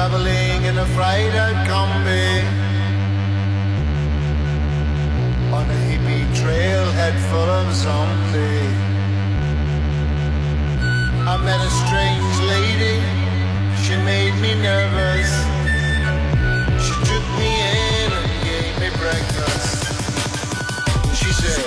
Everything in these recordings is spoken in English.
traveling in a freighter combi on a hippie trailhead full of zombies. I met a strange lady, she made me nervous. She took me in and gave me breakfast. She said,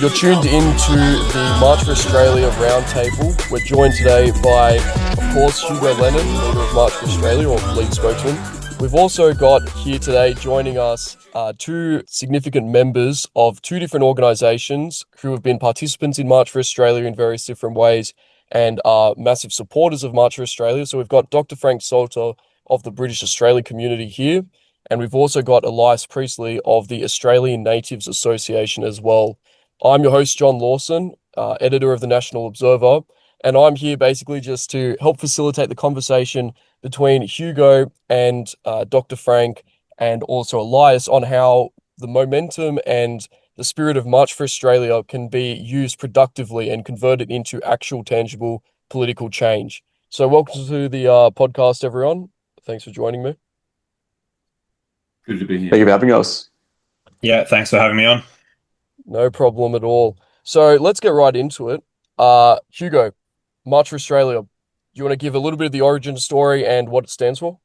you're tuned into the March for Australia Roundtable. We're joined today by, of course, Hugo Lennon, leader of March for Australia, or lead spokesman. We've also got here today joining us two significant members of two different organisations who have been participants in March for Australia in various different ways and are massive supporters of March for Australia. So we've got Dr. Frank Salter of the British Australia community here, and we've also got Elias Priestly of the Australian Natives Association as well. I'm your host, John Lawson, editor of the National Observer, and I'm here basically just to help facilitate the conversation between Hugo and Dr. Frank and also Elias on how the momentum and the spirit of March for Australia can be used productively and converted into actual tangible political change. So welcome to the podcast, everyone. Thanks for joining me. Good to be here. Thank you for having us. Yeah, thanks for having me on. No problem at all. So let's get right into it. Hugo, March for Australia. Do you want to give a little bit of the origin story and what it stands for?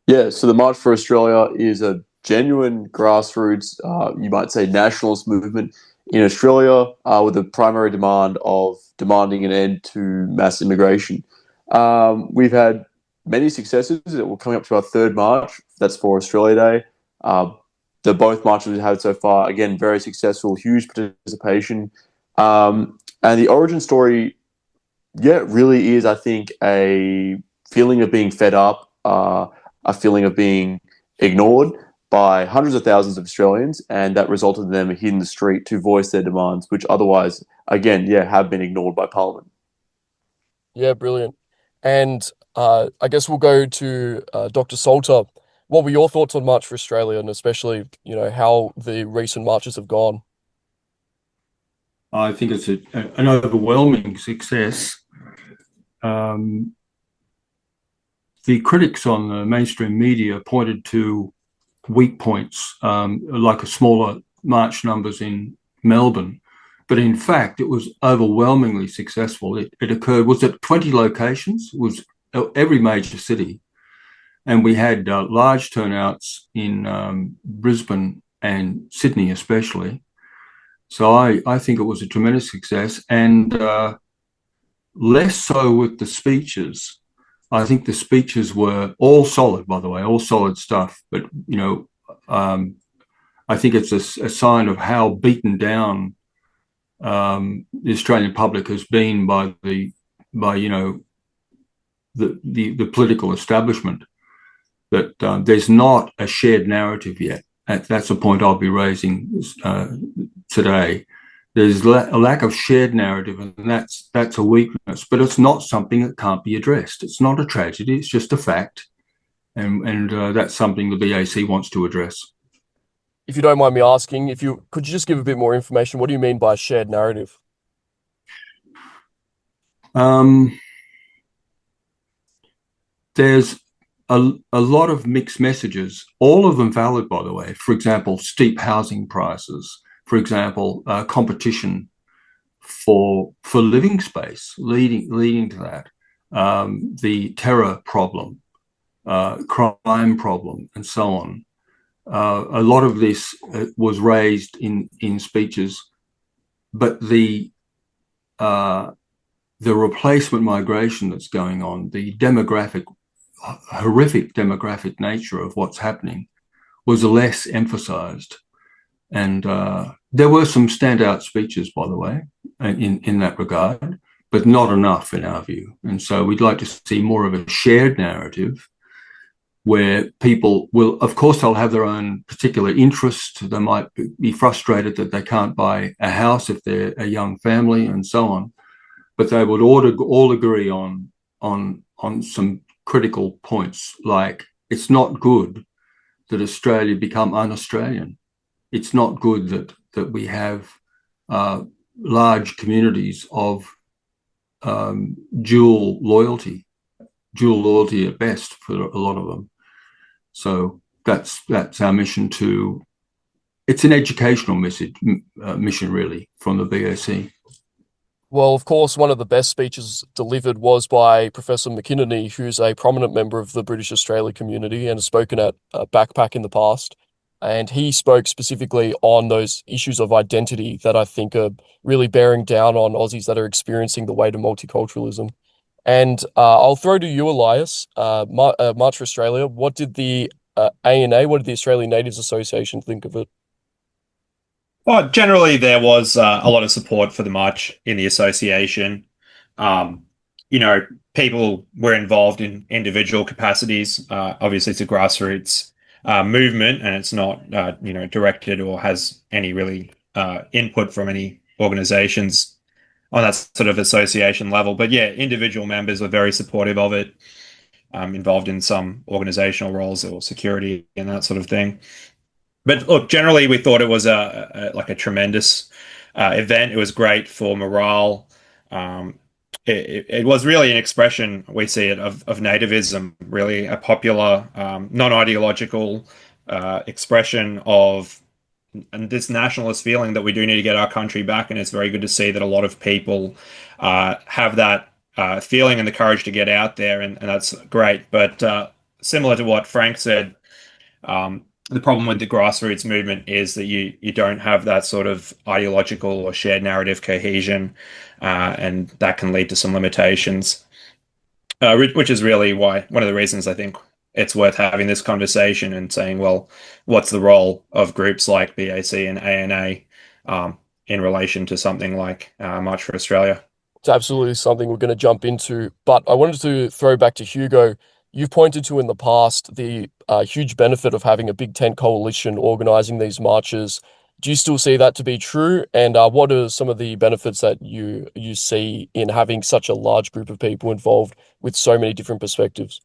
Yeah, so the March for Australia is a genuine grassroots, you might say nationalist movement in Australia with a primary demand of demanding an end to mass immigration. We've had many successes. We're coming up to our third march. That's for Australia Day. The both marches we've had so far, again, very successful, huge participation. And the origin story, yeah, really is, I think, a feeling of being fed up, a feeling of being ignored by hundreds of thousands of Australians, and that resulted in them hitting the street to voice their demands, which otherwise, again, yeah, have been ignored by Parliament. Yeah, brilliant. And I guess we'll go to Dr. Salter. What were your thoughts on March for Australia, and especially, how the recent marches have gone? I think it's an overwhelming success. The critics on the mainstream media pointed to weak points, like a smaller march numbers in Melbourne. But in fact, it was overwhelmingly successful. It occurred, was at 20 locations, was every major city. And we had large turnouts in Brisbane and Sydney especially. So I think it was a tremendous success, and less so with the speeches. I think the speeches were all solid, by the way, all solid stuff. But, I think it's a sign of how beaten down the Australian public has been by the political establishment, that there's not a shared narrative yet. That's a point I'll be raising today. There's a lack of shared narrative, and that's a weakness, but it's not something that can't be addressed. It's not a tragedy, it's just a fact, and that's something the BAC wants to address. If you don't mind me asking, could you just give a bit more information? What do you mean by shared narrative? There's a lot of mixed messages, all of them valid, by the way. For example, steep housing prices. For example, competition for living space, leading to that. The terror problem, crime problem, and so on. A lot of this was raised in speeches, but the replacement migration that's going on, the horrific demographic nature of what's happening, was less emphasized. And there were some standout speeches, by the way, in that regard, but not enough in our view. And so we'd like to see more of a shared narrative where people will, of course, they'll have their own particular interests. They might be frustrated that they can't buy a house if they're a young family and so on, but they would all agree on some critical points, like it's not good that Australia become un-Australian. It's not good that we have large communities of dual loyalty. dual loyalty at best for a lot of them. So that's our mission to. It's an educational mission, really, from the BAC. Well, of course, one of the best speeches delivered was by Professor McInerney, who's a prominent member of the British Australia community and has spoken at BAC in the past. And he spoke specifically on those issues of identity that I think are really bearing down on Aussies that are experiencing the weight of multiculturalism. And I'll throw to you, Elias. March for Australia. What did the ANA, what did the Australian Natives Association think of it? Well, generally, there was a lot of support for the march in the association. Um, People were involved in individual capacities. Obviously, it's a grassroots movement, and it's not, directed or has any really input from any organizations on that sort of association level. But yeah, individual members were very supportive of it, involved in some organizational roles or security and that sort of thing. But look, generally, we thought it was a tremendous event. It was great for morale. It was really an expression, we see it, of nativism, really a popular, non-ideological expression of this nationalist feeling that we do need to get our country back. And it's very good to see that a lot of people have that feeling and the courage to get out there, and that's great. But similar to what Frank said, the problem with the grassroots movement is that you don't have that sort of ideological or shared narrative cohesion, and that can lead to some limitations, which is really why one of the reasons I think it's worth having this conversation and saying, well, what's the role of groups like BAC and ANA in relation to something like March for Australia? It's absolutely something we're going to jump into, but I wanted to throw back to Hugo. You've pointed to in the past the huge benefit of having a big tent coalition organizing these marches. Do you still see that to be true? And what are some of the benefits that you see in having such a large group of people involved with so many different perspectives?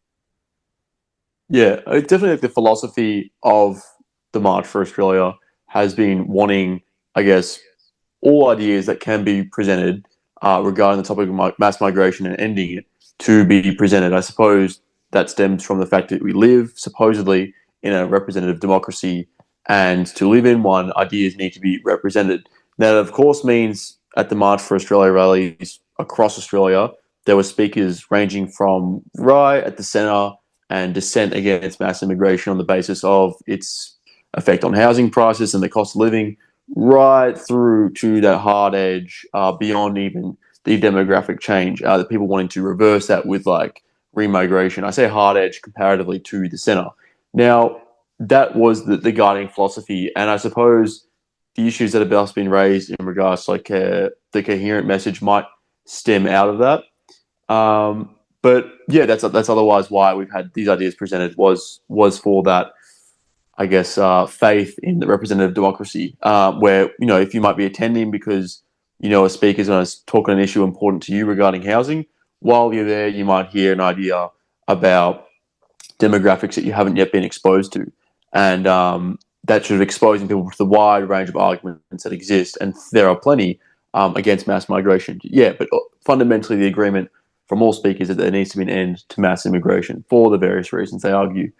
Yeah, I definitely think the philosophy of the March for Australia has been wanting, I guess, all ideas that can be presented regarding the topic of mass migration and ending it to be presented. I suppose that stems from the fact that we live supposedly in a representative democracy, and to live in one, ideas need to be represented. Now, that of course means at the March for Australia rallies across Australia, there were speakers ranging from right at the centre and dissent against mass immigration on the basis of its effect on housing prices and the cost of living, right through to that hard edge, beyond even the demographic change, that people wanting to reverse that with like remigration. I say hard edge comparatively to the centre. Now, that was the guiding philosophy, and I suppose the issues that have been raised in regards to like the coherent message might stem out of that. But yeah, that's otherwise why we've had these ideas presented was for that, I guess, faith in the representative democracy, where, if you might be attending because, a speaker is going to talk on an issue important to you regarding housing, while you're there, you might hear an idea about demographics that you haven't yet been exposed to. And that sort of exposing people to the wide range of arguments that exist. And there are plenty against mass migration. Yeah, but fundamentally the agreement from all speakers that there needs to be an end to mass immigration for the various reasons they argue.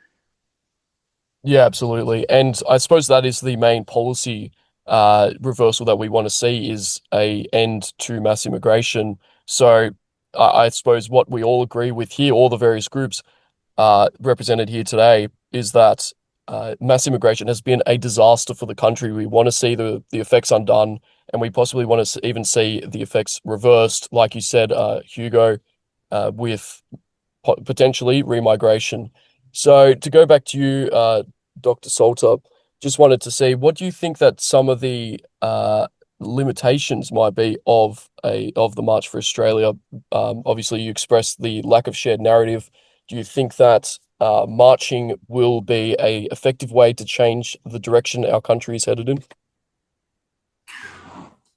Yeah, absolutely. And I suppose that is the main policy reversal that we want to see, is a end to mass immigration. So I suppose what we all agree with here, all the various groups represented here today, is that mass immigration has been a disaster for the country. We want to see the effects undone, and we possibly want to even see the effects reversed, like you said, Hugo, with potentially remigration. So to go back to you, Dr. Salter, just wanted to see, what do you think that some of the limitations might be of the March for Australia? Obviously, you expressed the lack of shared narrative. Do you think that marching will be an effective way to change the direction our country is headed in?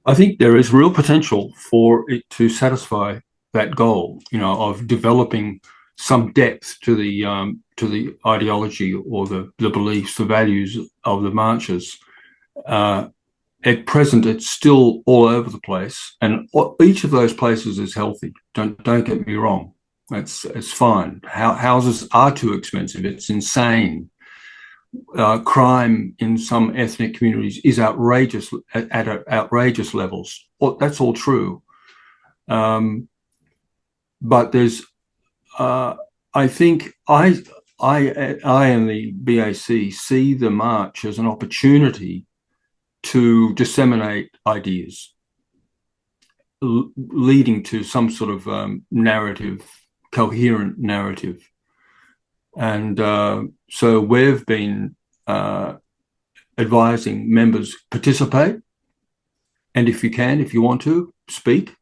I think there is real potential for it to satisfy that goal, of developing some depth to the ideology or the beliefs, the values of the marchers. At present, it's still all over the place, and each of those places is healthy. Don't get me wrong, It's fine. Houses are too expensive. It's insane. Crime in some ethnic communities is outrageous at outrageous levels. Well, that's all true. But there's, I think I and the BAC see the march as an opportunity to disseminate ideas, leading to some sort of narrative, coherent narrative. And so we've been advising members participate, and if you want to, speak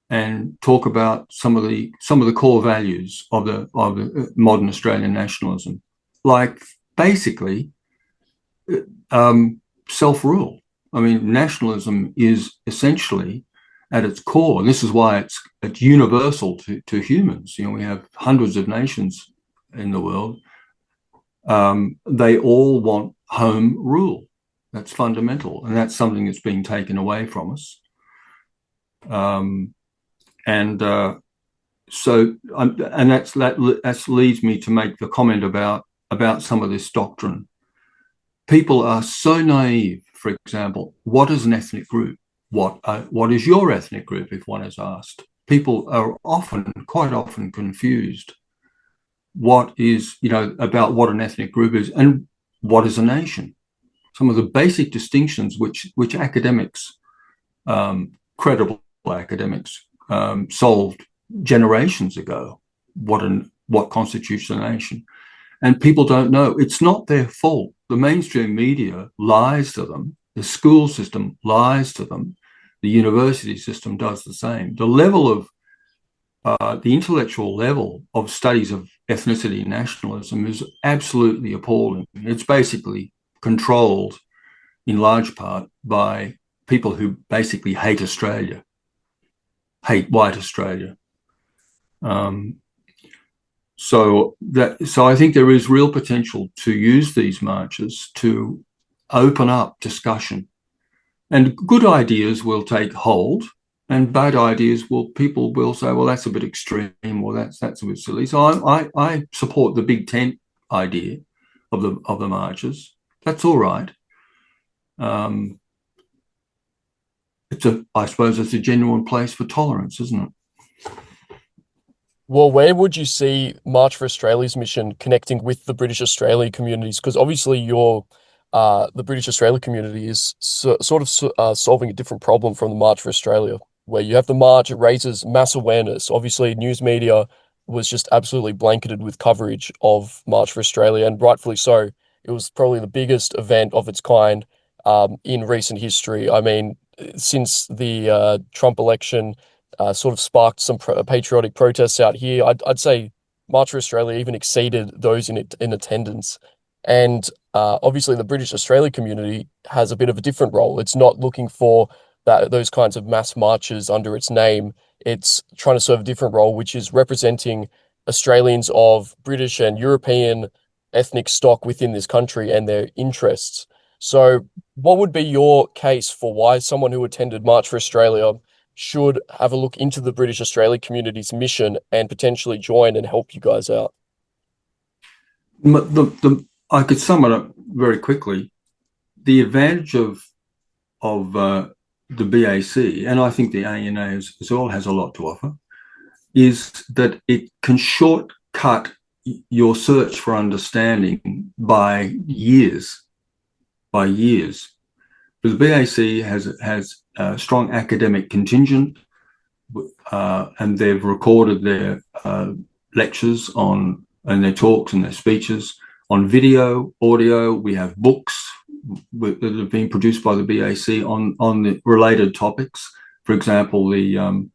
and talk about some of the core values of the modern Australian nationalism, like basically self-rule. I mean, nationalism is essentially at its core, and this is why it's universal to humans. You know, we have hundreds of nations in the world. They all want home rule. That's fundamental, and that's something that's being taken away from us. So that leads me to make the comment about some of this doctrine. People are so naive. For example, what is an ethnic group? What is your ethnic group, if one is asked? People are quite often confused. What is, about what an ethnic group is and what is a nation? Some of the basic distinctions which academics, credible academics, solved generations ago. What constitutes a nation? And people don't know. It's not their fault. The mainstream media lies to them. The school system lies to them. The university system does the same. The level of the intellectual level of studies of ethnicity and nationalism is absolutely appalling. It's basically controlled in large part by people who basically hate Australia, hate white Australia. So I think there is real potential to use these marches to open up discussion, and good ideas will take hold, and bad ideas people will say, well, that's a bit extreme, or that's a bit silly. So I support the big tent idea of the marches. That's all right. I suppose it's a genuine place for tolerance, isn't it? Well, where would you see March for Australia's mission connecting with the British Australia communities? Because obviously the British Australia community is solving a different problem from the March for Australia, where you have the march, it raises mass awareness. Obviously, news media was just absolutely blanketed with coverage of March for Australia, and rightfully so. It was probably the biggest event of its kind in recent history. I mean, since the Trump election sort of sparked some patriotic protests out here, I'd say March for Australia even exceeded those in attendance. And obviously, the British Australia community has a bit of a different role. It's not looking for those kinds of mass marches under its name. It's trying to serve a different role, which is representing Australians of British and European ethnic stock within this country and their interests. So, what would be your case for why someone who attended March for Australia should have a look into the British Australia community's mission and potentially join and help you guys out? I could sum it up very quickly. The advantage of the BAC, and I think the ANA as well has a lot to offer, is that it can shortcut your search for understanding by years. The BAC has a strong academic contingent, and they've recorded their lectures and their talks and their speeches on video, audio. We have books that have been produced by the BAC on the related topics. For example, the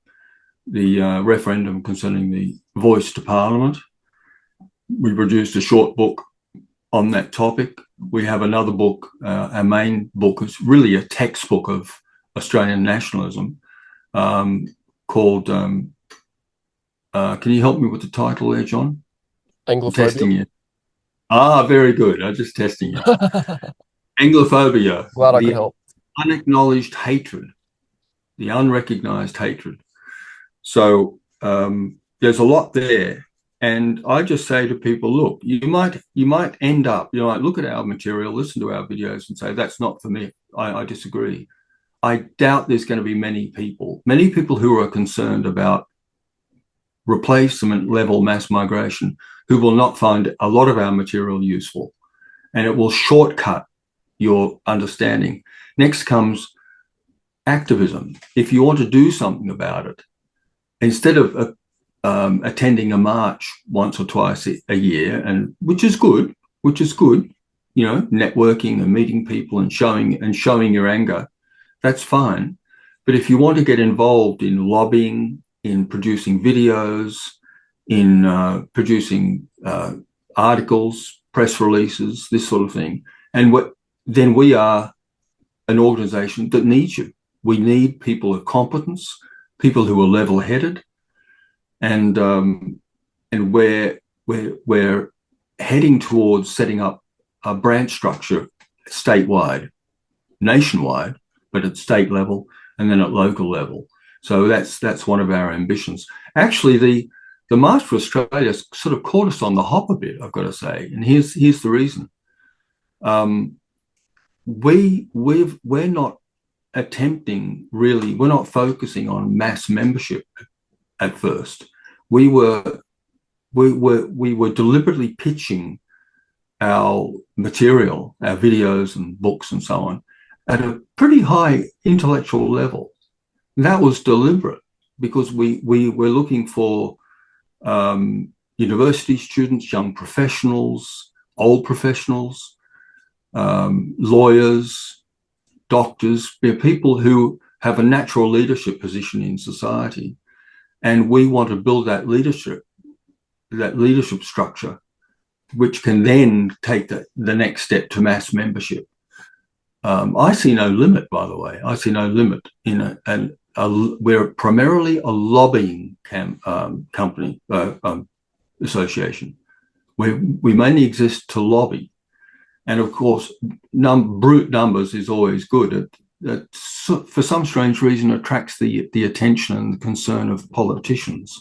referendum concerning the voice to Parliament. We produced a short book on that topic. We have another book, our main book is really a textbook of Australian nationalism, called, can you help me with the title there, John? Anglophobia. Testing you. Very good. I'm just testing you. Anglophobia. Glad I could help. Unacknowledged hatred, the unrecognized hatred. So there's a lot there. And I just say to people, look, you might end up, you might look at our material, listen to our videos and say, that's not for me. I disagree. I doubt there's going to be many people who are concerned about replacement level mass migration who will not find a lot of our material useful, and it will shortcut your understanding. Next comes activism. If you want to do something about it, instead of attending a march once or twice a year, and which is good, networking and meeting people and showing your anger, that's fine. But if you want to get involved in lobbying, in producing videos, in producing articles, press releases, this sort of thing, then we are an organization that needs you. We need people of competence, people who are level-headed, and we're heading towards setting up a branch structure statewide, nationwide, but at state level and then at local level. So that's one of our ambitions. Actually, the March for Australia sort of caught us on the hop a bit, I've got to say, and here's the reason. We're not attempting really. We're not focusing on mass membership at first. We were deliberately pitching our material, our videos and books and so on, at a pretty high intellectual level. And that was deliberate because we were looking for university students, young professionals, old professionals, lawyers, doctors, people who have a natural leadership position in society. And we want to build that leadership structure, which can then take the next step to mass membership. I see no limit, by the way. I see no limit in we're primarily a lobbying company, association. We mainly exist to lobby. And of course, brute numbers is always good. It, for some strange reason, attracts the attention and the concern of politicians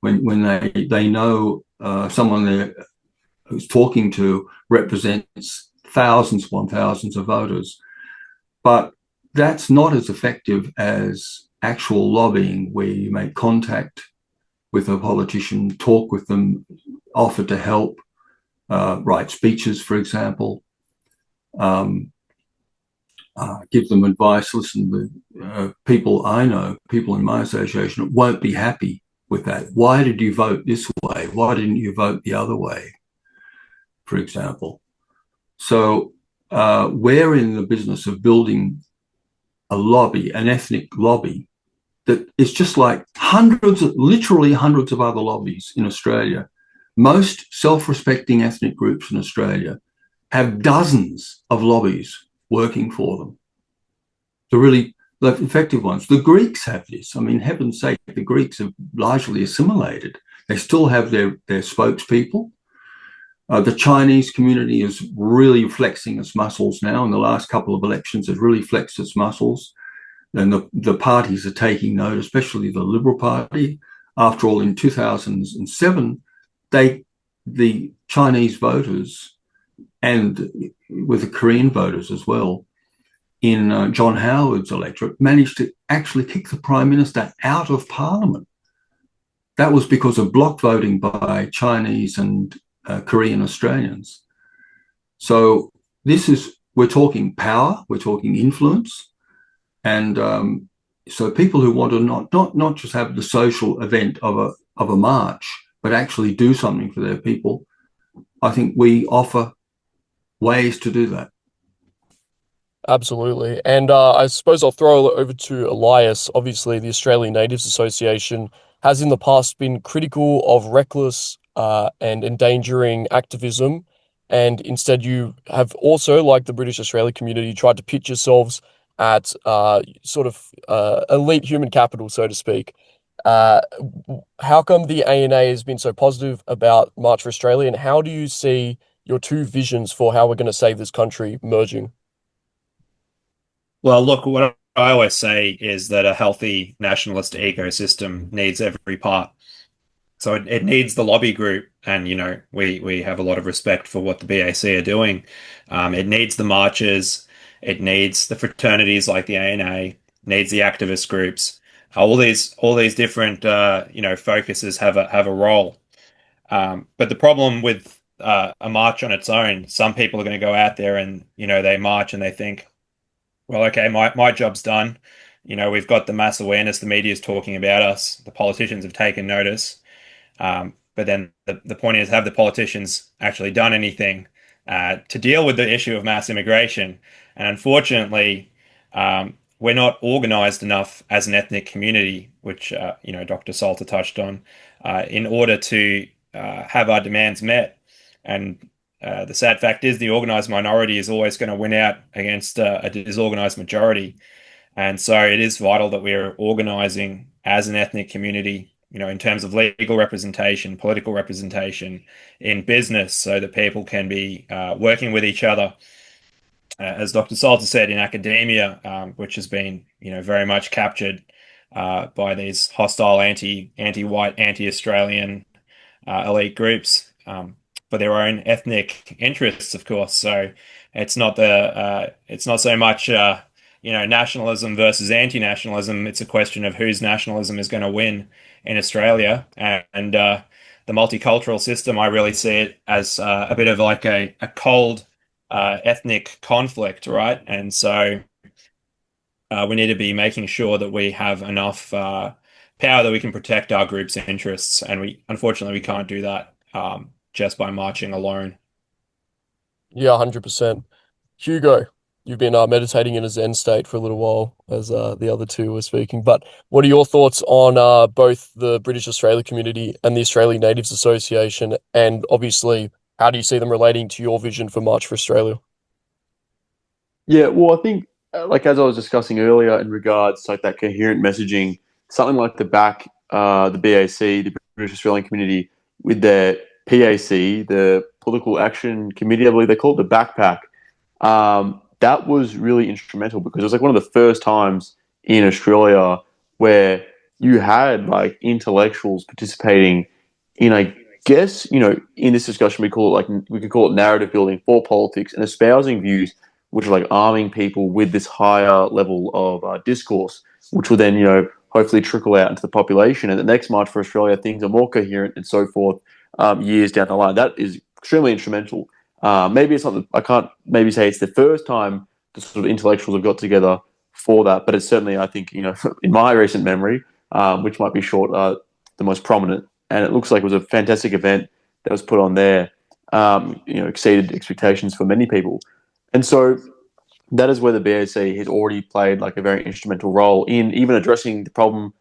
when they know someone they're who's talking to represents thousands upon thousands of voters. But that's not as effective as actual lobbying, where you make contact with a politician, talk with them, offer to help, write speeches, for example, give them advice. Listen, people I know, people in my association, won't be happy with that. Why did you vote this way? Why didn't you vote the other way, for example? So we're in the business of building a lobby, an ethnic lobby, that is just like literally hundreds of other lobbies in Australia. Most self-respecting ethnic groups in Australia have dozens of lobbies working for them. The really effective ones. The Greeks have this. I mean, heaven's sake, the Greeks have largely assimilated. They still have their spokespeople. The Chinese community is really flexing its muscles now. In the last couple of elections, it really flexed its muscles. And the parties are taking note, especially the Liberal Party. After all, in 2007, the Chinese voters, and with the Korean voters as well, in John Howard's electorate, managed to actually kick the Prime Minister out of Parliament. That was because of block voting by Chinese and Korean Australians. So we're talking power, we're talking influence. And so people who want to not just have the social event of a march, but actually do something for their people, I think we offer ways to do that. Absolutely. And I suppose I'll throw it over to Elias. Obviously, the Australian Natives Association has in the past been critical of reckless and endangering activism. And instead, you have also, like the British Australia community, tried to pitch yourselves at sort of elite human capital, so to speak. How come the ANA has been so positive about March for Australia, and how do you see your two visions for how we're going to save this country merging? Well, look, what I always say is that a healthy nationalist ecosystem needs every part. So it needs the lobby group, and we have a lot of respect for what the BAC are doing. It needs the marches, it needs the fraternities like the ANA, needs the activist groups. All these different focuses have a role. But the problem with a march on its own, some people are going to go out there and they march and they think, well, okay, my job's done. We've got the mass awareness, the media's talking about us, the politicians have taken notice. But then the point is, have the politicians actually done anything to deal with the issue of mass immigration? And unfortunately, we're not organized enough as an ethnic community, which Dr. Salter touched on, in order to have our demands met. And the sad fact is, the organized minority is always going to win out against a disorganized majority. And so it is vital that we are organizing as an ethnic community, in terms of legal representation, political representation, in business, so that people can be working with each other. As Dr. Salter said, in academia, which has been, very much captured by these hostile anti-white, anti-Australian elite groups, for their own ethnic interests, of course. So it's not so much nationalism versus anti-nationalism. It's a question of whose nationalism is going to win in Australia. And the multicultural system, I really see it as a bit of like a cold ethnic conflict, right? And so we need to be making sure that we have enough power that we can protect our group's interests. And unfortunately, we can't do that just by marching alone. Yeah, 100%. Hugo, you've been meditating in a Zen state for a little while, as the other two were speaking. But what are your thoughts on both the British Australia community and the Australian Natives Association? And obviously, how do you see them relating to your vision for March for Australia? Yeah, well, I think, like as I was discussing earlier, in regards to like that coherent messaging, something like the BAC, the BAC, the British Australian Community, with their PAC, the Political Action Committee, I believe they call it the backpack. That was really instrumental because it was like one of the first times in Australia where you had like intellectuals participating in, I guess, in this discussion we could call it narrative building for politics and espousing views which are like arming people with this higher level of discourse, which will then hopefully trickle out into the population. And the next March for Australia, things are more coherent and so forth. Years down the line, that is extremely instrumental. Maybe it's not. I can't maybe say it's the first time the sort of intellectuals have got together for that, but it's certainly, I think, in my recent memory, which might be short, the most prominent. And it looks like it was a fantastic event that was put on there. Exceeded expectations for many people, and so that is where the BAC has already played like a very instrumental role in even addressing the problem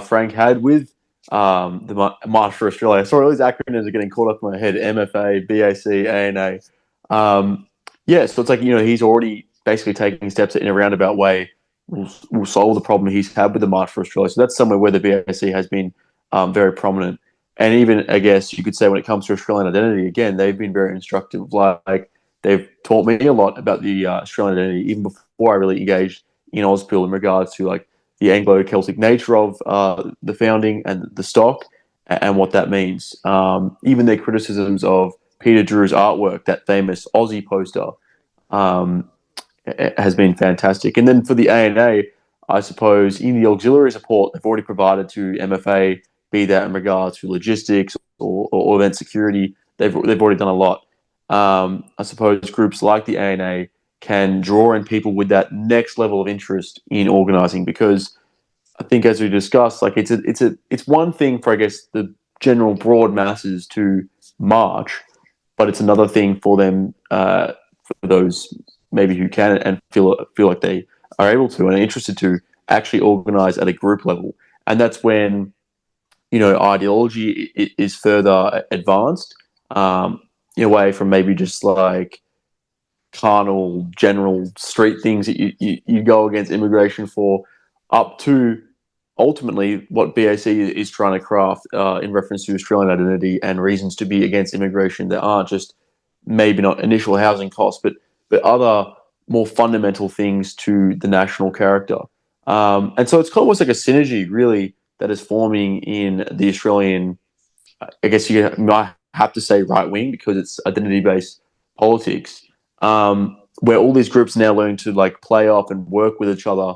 Frank had with the March for Australia. Sorry, all these acronyms are getting caught up in my head. MFA, BAC, ANA. So it's like, he's already basically taking steps that in a roundabout way will solve the problem he's had with the March for Australia. So that's somewhere where the BAC has been very prominent. And even, I guess, you could say when it comes to Australian identity, again, they've been very instructive. Like they've taught me a lot about the Australian identity even before I really engaged in Auspill in regards to like the Anglo-Celtic nature of the founding and the stock and what that means. Even their criticisms of Peter Drew's artwork, that famous Aussie poster, has been fantastic. And then for the ANA, I suppose in the auxiliary support they've already provided to MFA, be that in regards to logistics or event security, they've already done a lot. I suppose groups like the ANA can draw in people with that next level of interest in organising, because I think, as we discussed, like it's one thing for, I guess, the general broad masses to march, but it's another thing for them, for those maybe who can and feel like they are able to and are interested to actually organise at a group level, and that's when ideology is further advanced, away from maybe just like carnal, general street things that you go against immigration for, up to ultimately what BAC is trying to craft in reference to Australian identity and reasons to be against immigration that aren't just maybe not initial housing costs, but other more fundamental things to the national character. And so it's almost like a synergy, really, that is forming in the Australian I guess you might have to say right wing because it's identity based politics, where all these groups now learn to like play off and work with each other,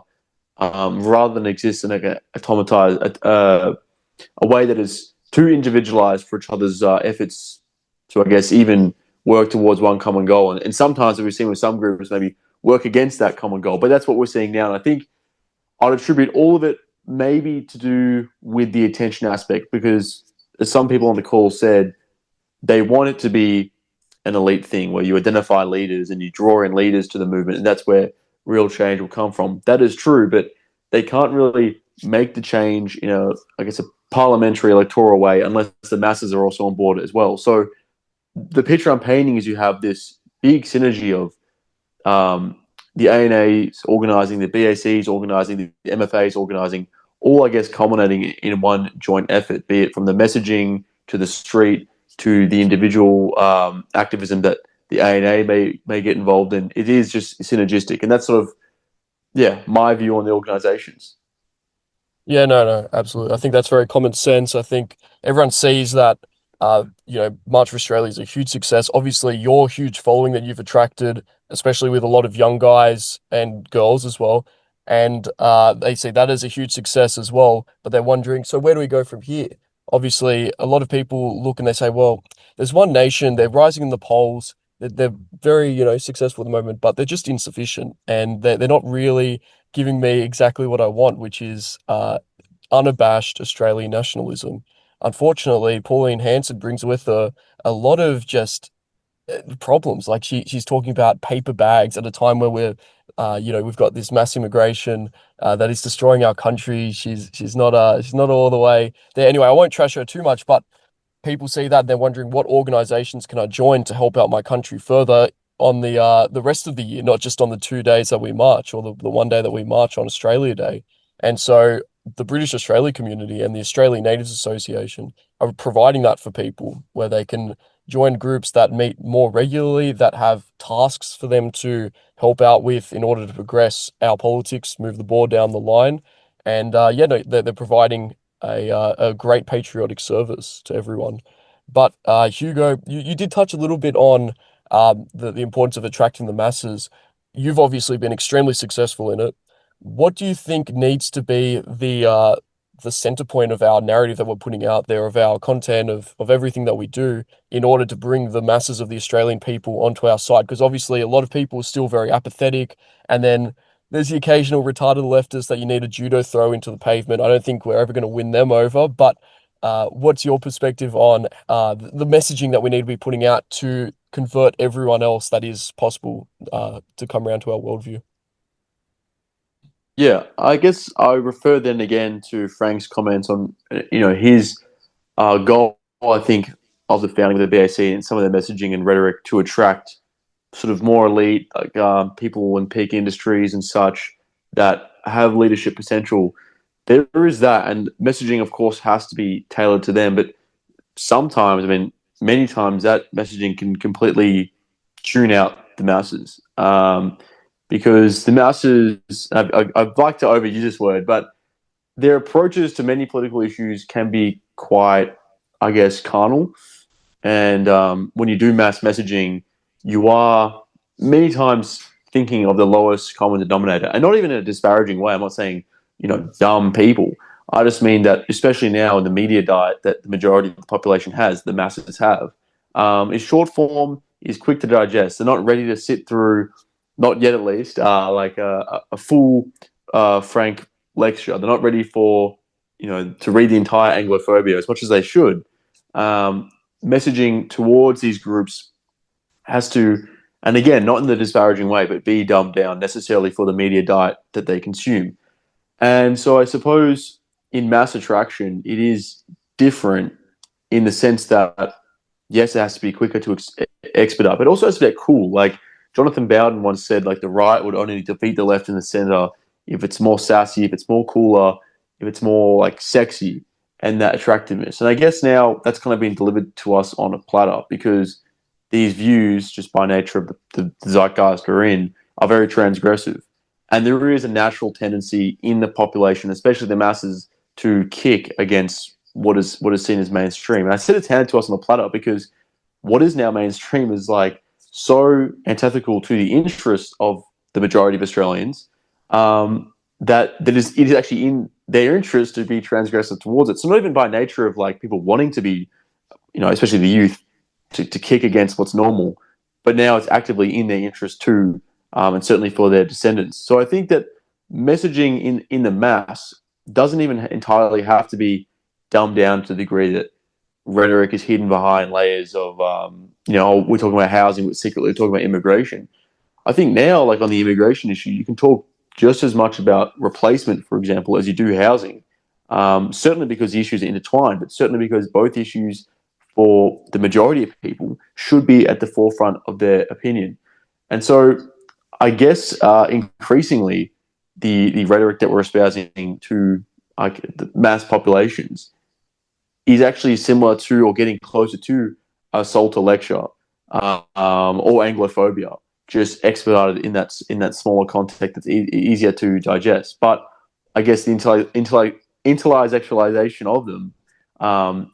rather than exist in like a way that is too individualized for each other's efforts to, I guess, even work towards one common goal. And sometimes, as we've seen with some groups, maybe work against that common goal. But that's what we're seeing now. And I think I'd attribute all of it maybe to do with the attention aspect, because as some people on the call said, they want it to be an elite thing where you identify leaders and you draw in leaders to the movement, and that's where real change will come from. That is true, but they can't really make the change in I guess, a parliamentary electoral way unless the masses are also on board as well. So the picture I'm painting is you have this big synergy of the ANA's organising, the BAC's organising, the MFA's organising, all, I guess, culminating in one joint effort, be it from the messaging to the street to the individual activism that the ANA may get involved in. It is just synergistic. And that's sort of, my view on the organisations. Yeah, no, absolutely. I think that's very common sense. I think everyone sees that, March for Australia is a huge success. Obviously, your huge following that you've attracted, especially with a lot of young guys and girls as well. And they see that as a huge success as well. But they're wondering, so where do we go from here? Obviously, a lot of people look and they say, well, there's one nation, they're rising in the polls. They're very, successful at the moment, but they're just insufficient. And they're not really giving me exactly what I want, which is unabashed Australian nationalism. Unfortunately, Pauline Hanson brings with her a lot of just problems. Like she's talking about paper bags at a time where we've got this mass immigration that is destroying our country. She's not all the way there. Anyway, I won't trash her too much, but people see that and they're wondering what organizations can I join to help out my country further on the rest of the year, not just on the 2 days that we march or the one day that we march on Australia Day. And so the British Australia community and the Australian Natives Association are providing that for people where they can join groups that meet more regularly, that have tasks for them to help out with in order to progress our politics, move the ball down the line. And they're providing a great patriotic service to everyone. But Hugo, you did touch a little bit on the importance of attracting the masses. You've obviously been extremely successful in it. What do you think needs to be the center point of our narrative that we're putting out there, of our content, of everything that we do, in order to bring the masses of the Australian people onto our side? Because obviously a lot of people are still very apathetic, and then there's the occasional retarded leftist that you need a judo throw into the pavement. I don't think we're ever going to win them over, but what's your perspective on the messaging that we need to be putting out to convert everyone else that is possible to come around to our worldview? Yeah, I guess I refer then again to Frank's comments on, his goal, I think, of the founding of the BAC and some of their messaging and rhetoric to attract sort of more elite, like people in peak industries and such that have leadership potential. There is that, and messaging, of course, has to be tailored to them. But sometimes, many times, that messaging can completely tune out the masses. Because the masses, I'd like to overuse this word, but their approaches to many political issues can be quite, I guess, carnal. And when you do mass messaging, you are many times thinking of the lowest common denominator, and not even in a disparaging way. I'm not saying, dumb people. I just mean that, especially now in the media diet that the majority of the population has, the masses have, is short form, is quick to digest. They're not ready to sit through, not yet at least, like a full Frank lecture. They're not ready for, to read the entire Anglophobia as much as they should. Messaging towards these groups has to, and again, not in the disparaging way, but be dumbed down necessarily for the media diet that they consume. And so I suppose in mass attraction, it is different in the sense that, yes, it has to be quicker to expedite, but also has to be cool. Like Jonathan Bowden once said, like the right would only defeat the left and the center if it's more sassy, if it's more cooler, if it's more like sexy and that attractiveness. And I guess now that's kind of been delivered to us on a platter because these views, just by nature of the zeitgeist we're in, are very transgressive. And there is a natural tendency in the population, especially the masses, to kick against what is seen as mainstream. And I said it's handed to us on a platter because what is now mainstream is like so antithetical to the interests of the majority of Australians, that it is actually in their interest to be transgressive towards it. So not even by nature of like people wanting to be, especially the youth, to kick against what's normal, but now it's actively in their interest too, and certainly for their descendants. So I think that messaging in the mass doesn't even entirely have to be dumbed down to the degree that rhetoric is hidden behind layers of, we're talking about housing, but secretly talking about immigration. I think now, like on the immigration issue, you can talk just as much about replacement, for example, as you do housing. Certainly because the issues are intertwined, but certainly because both issues for the majority of people should be at the forefront of their opinion. And so I guess increasingly the rhetoric that we're espousing to like the mass populations is actually similar to or getting closer to a Salter lecture or Anglophobia, just expedited in that smaller context that's easier to digest. But I guess the intellectualization of them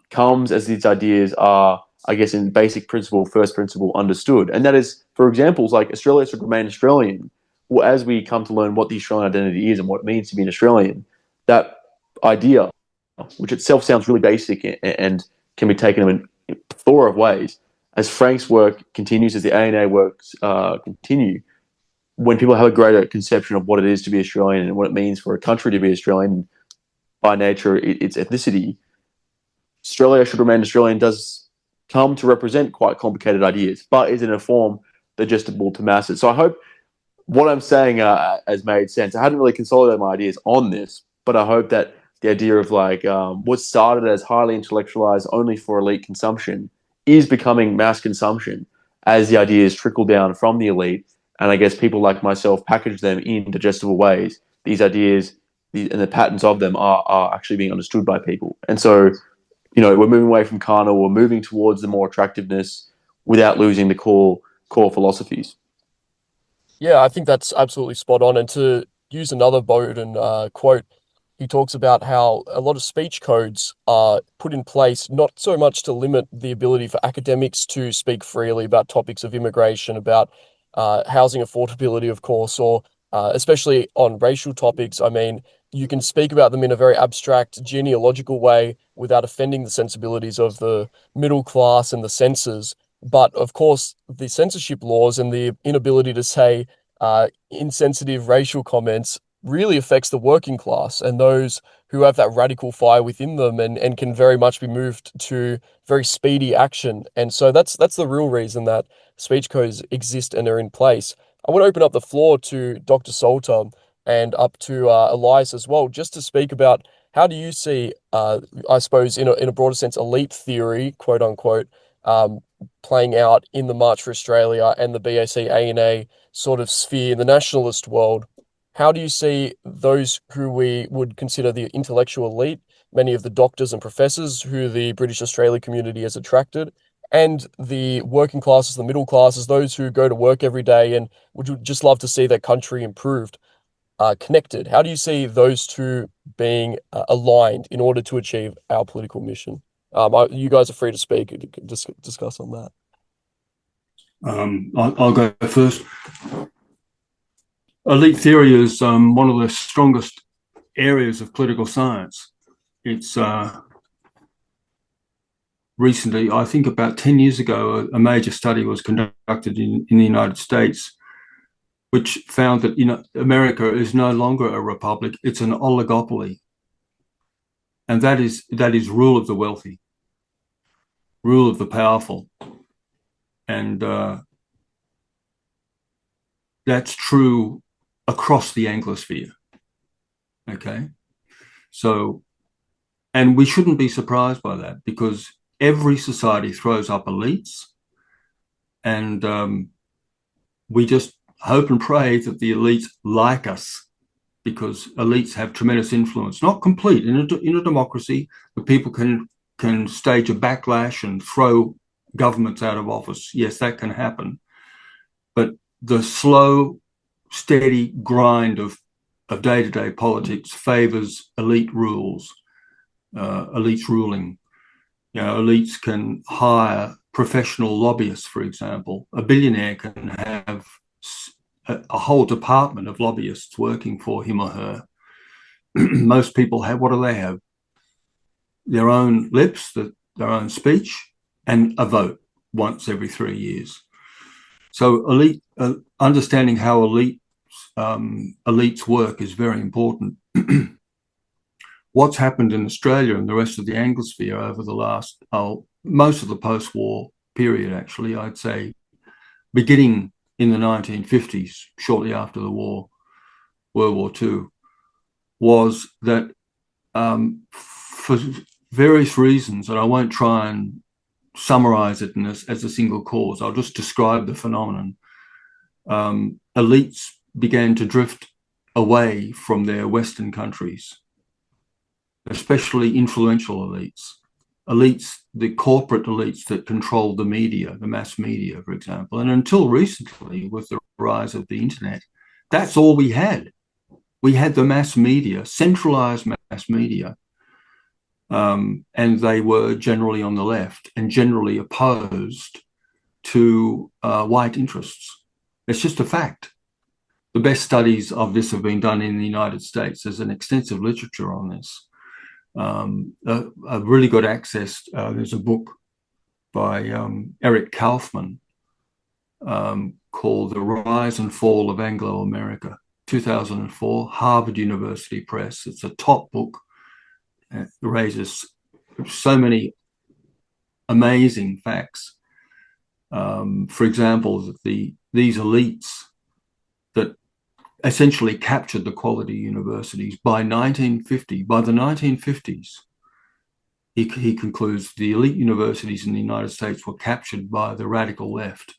comes as these ideas are, I guess, in basic principle, first principle, understood. And that is, for examples like Australia should remain Australian. Well, as we come to learn what the Australian identity is and what it means to be an Australian, that idea, which itself sounds really basic and can be taken in a plethora of ways, as Frank's work continues, as the ANA works continue, when people have a greater conception of what it is to be Australian and what it means for a country to be Australian, by nature, its ethnicity, Australia should remain Australian does come to represent quite complicated ideas, but is in a form digestible to masses. So I hope what I'm saying has made sense. I hadn't really consolidated my ideas on this, but I hope that the idea of like what started as highly intellectualized only for elite consumption is becoming mass consumption as the ideas trickle down from the elite. And I guess people like myself package them in digestible ways. These ideas and the patterns of them are actually being understood by people. And so, we're moving away from carnal, we're moving towards the more attractiveness without losing the core philosophies. Yeah, I think that's absolutely spot on. And to use another Bowden quote, he talks about how a lot of speech codes are put in place not so much to limit the ability for academics to speak freely about topics of immigration, about housing affordability, of course, or especially on racial topics. I mean, you can speak about them in a very abstract, genealogical way without offending the sensibilities of the middle class and the censors. But of course, the censorship laws and the inability to say insensitive racial comments really affects the working class and those who have that radical fire within them and can very much be moved to very speedy action. And so that's the real reason that speech codes exist and are in place. I want to open up the floor to Dr. Salter and up to Elias as well, just to speak about how do you see, I suppose, in a broader sense, elite theory, quote unquote, playing out in the March for Australia and the BAC ANA sort of sphere in the nationalist world. How do you see those who we would consider the intellectual elite, many of the doctors and professors who the British Australia community has attracted, and the working classes, the middle classes, those who go to work every day and would just love to see their country improved, connected? How do you see those two being aligned in order to achieve our political mission? You guys are free to speak and discuss on that. I'll go first. Elite theory is one of the strongest areas of political science. It's recently, I think about 10 years ago, a major study was conducted in the United States, which found that America is no longer a republic; it's an oligopoly, and that is rule of the wealthy, rule of the powerful, and that's true across the Anglosphere. Okay, so, and we shouldn't be surprised by that because every society throws up elites, and we just hope and pray that the elites like us, because elites have tremendous influence. Not complete in a democracy, the people can stage a backlash and throw governments out of office. Yes, that can happen, but the slow, steady grind of day-to-day politics favors elite rules. elites ruling. Elites can hire professional lobbyists, for example. A billionaire can have a whole department of lobbyists working for him or her. Most people have, what do they have? Their own lips, their own speech, and a vote once every 3 years. So understanding how elites work is very important. What's happened in Australia and the rest of the Anglosphere over the last, most of the post-war period, actually, I'd say, beginning in the 1950s, shortly after the war, World War II, was that for various reasons, and I won't try and summarize it as a single cause, I'll just describe the phenomenon. Elites began to drift away from their Western countries, especially influential elites, the corporate elites that controlled the media, the mass media, for example. And until recently, with the rise of the internet, that's all we had. We had the mass media, centralized mass media, and they were generally on the left and generally opposed to white interests. It's just a fact. The best studies of this have been done in the United States. There's an extensive literature on this. I've really got access. There's a book by Eric Kaufman called The Rise and Fall of Anglo-America, 2004, Harvard University Press. It's a top book. It raises so many amazing facts. For example, that these elites that essentially captured the quality universities by 1950. By the 1950s, he concludes the elite universities in the United States were captured by the radical left,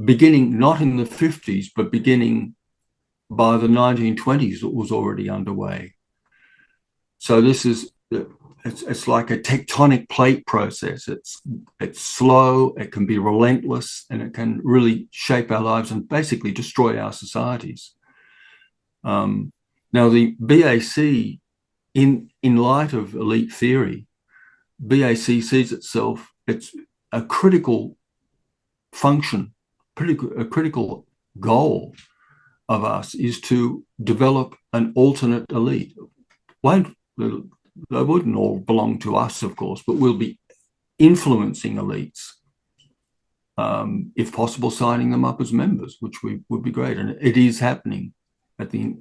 beginning not in the 50s, but beginning by the 1920s. It was already underway. So this is, it's like a tectonic plate process. It's slow, it can be relentless, and it can really shape our lives and basically destroy our societies. Now, the BAC, in light of elite theory, BAC sees itself, it's a critical function, a critical goal of us is to develop an alternate elite. They wouldn't all belong to us, of course, but we'll be influencing elites, if possible, signing them up as members, which would be great. And it is happening at the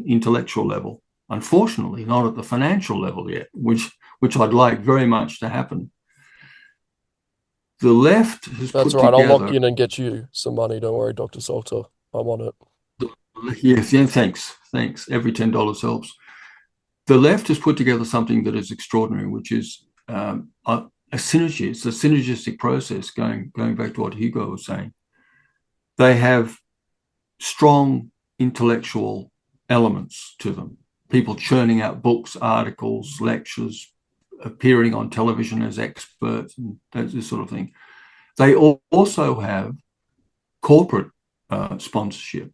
intellectual level. Unfortunately, not at the financial level yet, which I'd like very much to happen. The left has That's put right. together... I'll lock in and get you some money. Don't worry, Dr. Salter. I'm on it. Yes, yeah, thanks. Every $10 helps. The left has put together something that is extraordinary, which is a synergy. It's a synergistic process, going back to what Hugo was saying. They have strong intellectual elements to them. People churning out books, articles, lectures, appearing on television as experts, and this sort of thing. They also have corporate sponsorship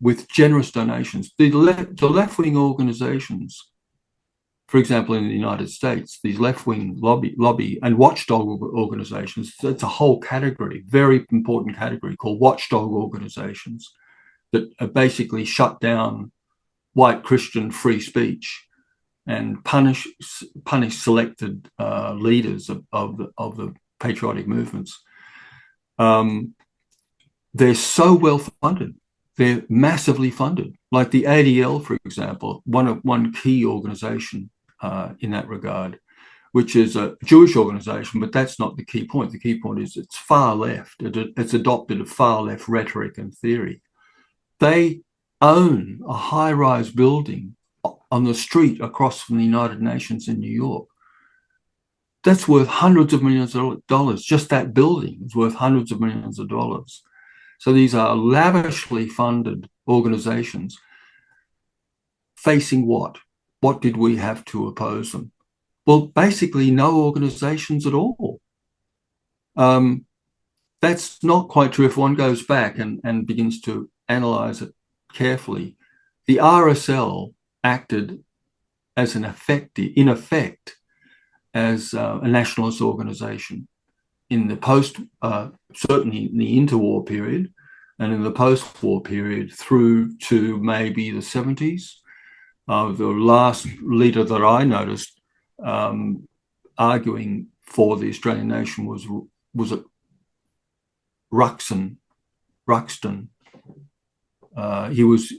with generous donations. The left-wing organizations, for example, in the United States, these left-wing lobby and watchdog organizations, it's a whole category, very important category called watchdog organizations that basically shut down white Christian free speech and punish selected leaders of the patriotic movements. They're so well funded. They're massively funded. Like the ADL, for example, one key organization in that regard, which is a Jewish organization, but that's not the key point. The key point is it's far left. It's adopted a far left rhetoric and theory. They own a high-rise building on the street across from the United Nations in New York. That's worth hundreds of millions of dollars. Just that building is worth hundreds of millions of dollars. So these are lavishly funded organizations facing what? What did we have to oppose them? Well, basically no organizations at all. That's not quite true if one goes back and begins to analyze it carefully. The RSL acted as in effect, as a nationalist organisation in the certainly in the interwar period, and in the post-war period through to maybe the 70s. The last leader that I noticed arguing for the Australian nation was Ruxton. He was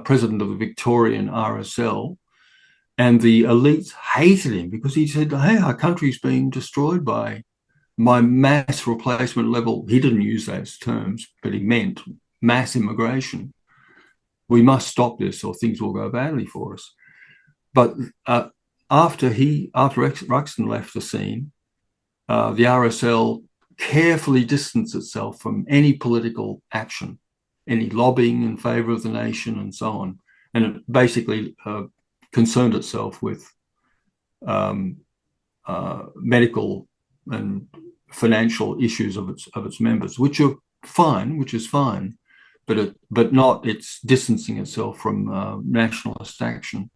president of the Victorian RSL, and the elites hated him because he said, "Hey, our country's being destroyed by mass replacement level." He didn't use those terms, but he meant mass immigration. We must stop this, or things will go badly for us. But after Ruxton left the scene, the RSL carefully distanced itself from any political action, any lobbying in favour of the nation, and so on. And it basically concerned itself with medical and financial issues of its members, which is fine, but not its distancing itself from nationalist action.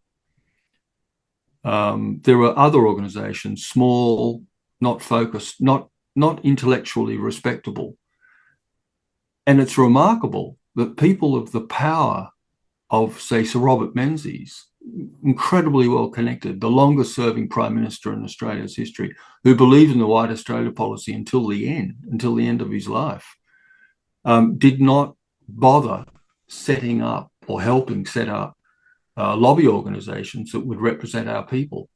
There are other organisations, small, not focused, not intellectually respectable, and it's remarkable that people of the power of, say, Sir Robert Menzies, incredibly well connected, the longest serving Prime Minister in Australia's history, who believed in the White Australia policy until the end of his life, did not bother setting up or helping set up lobby organisations that would represent our people.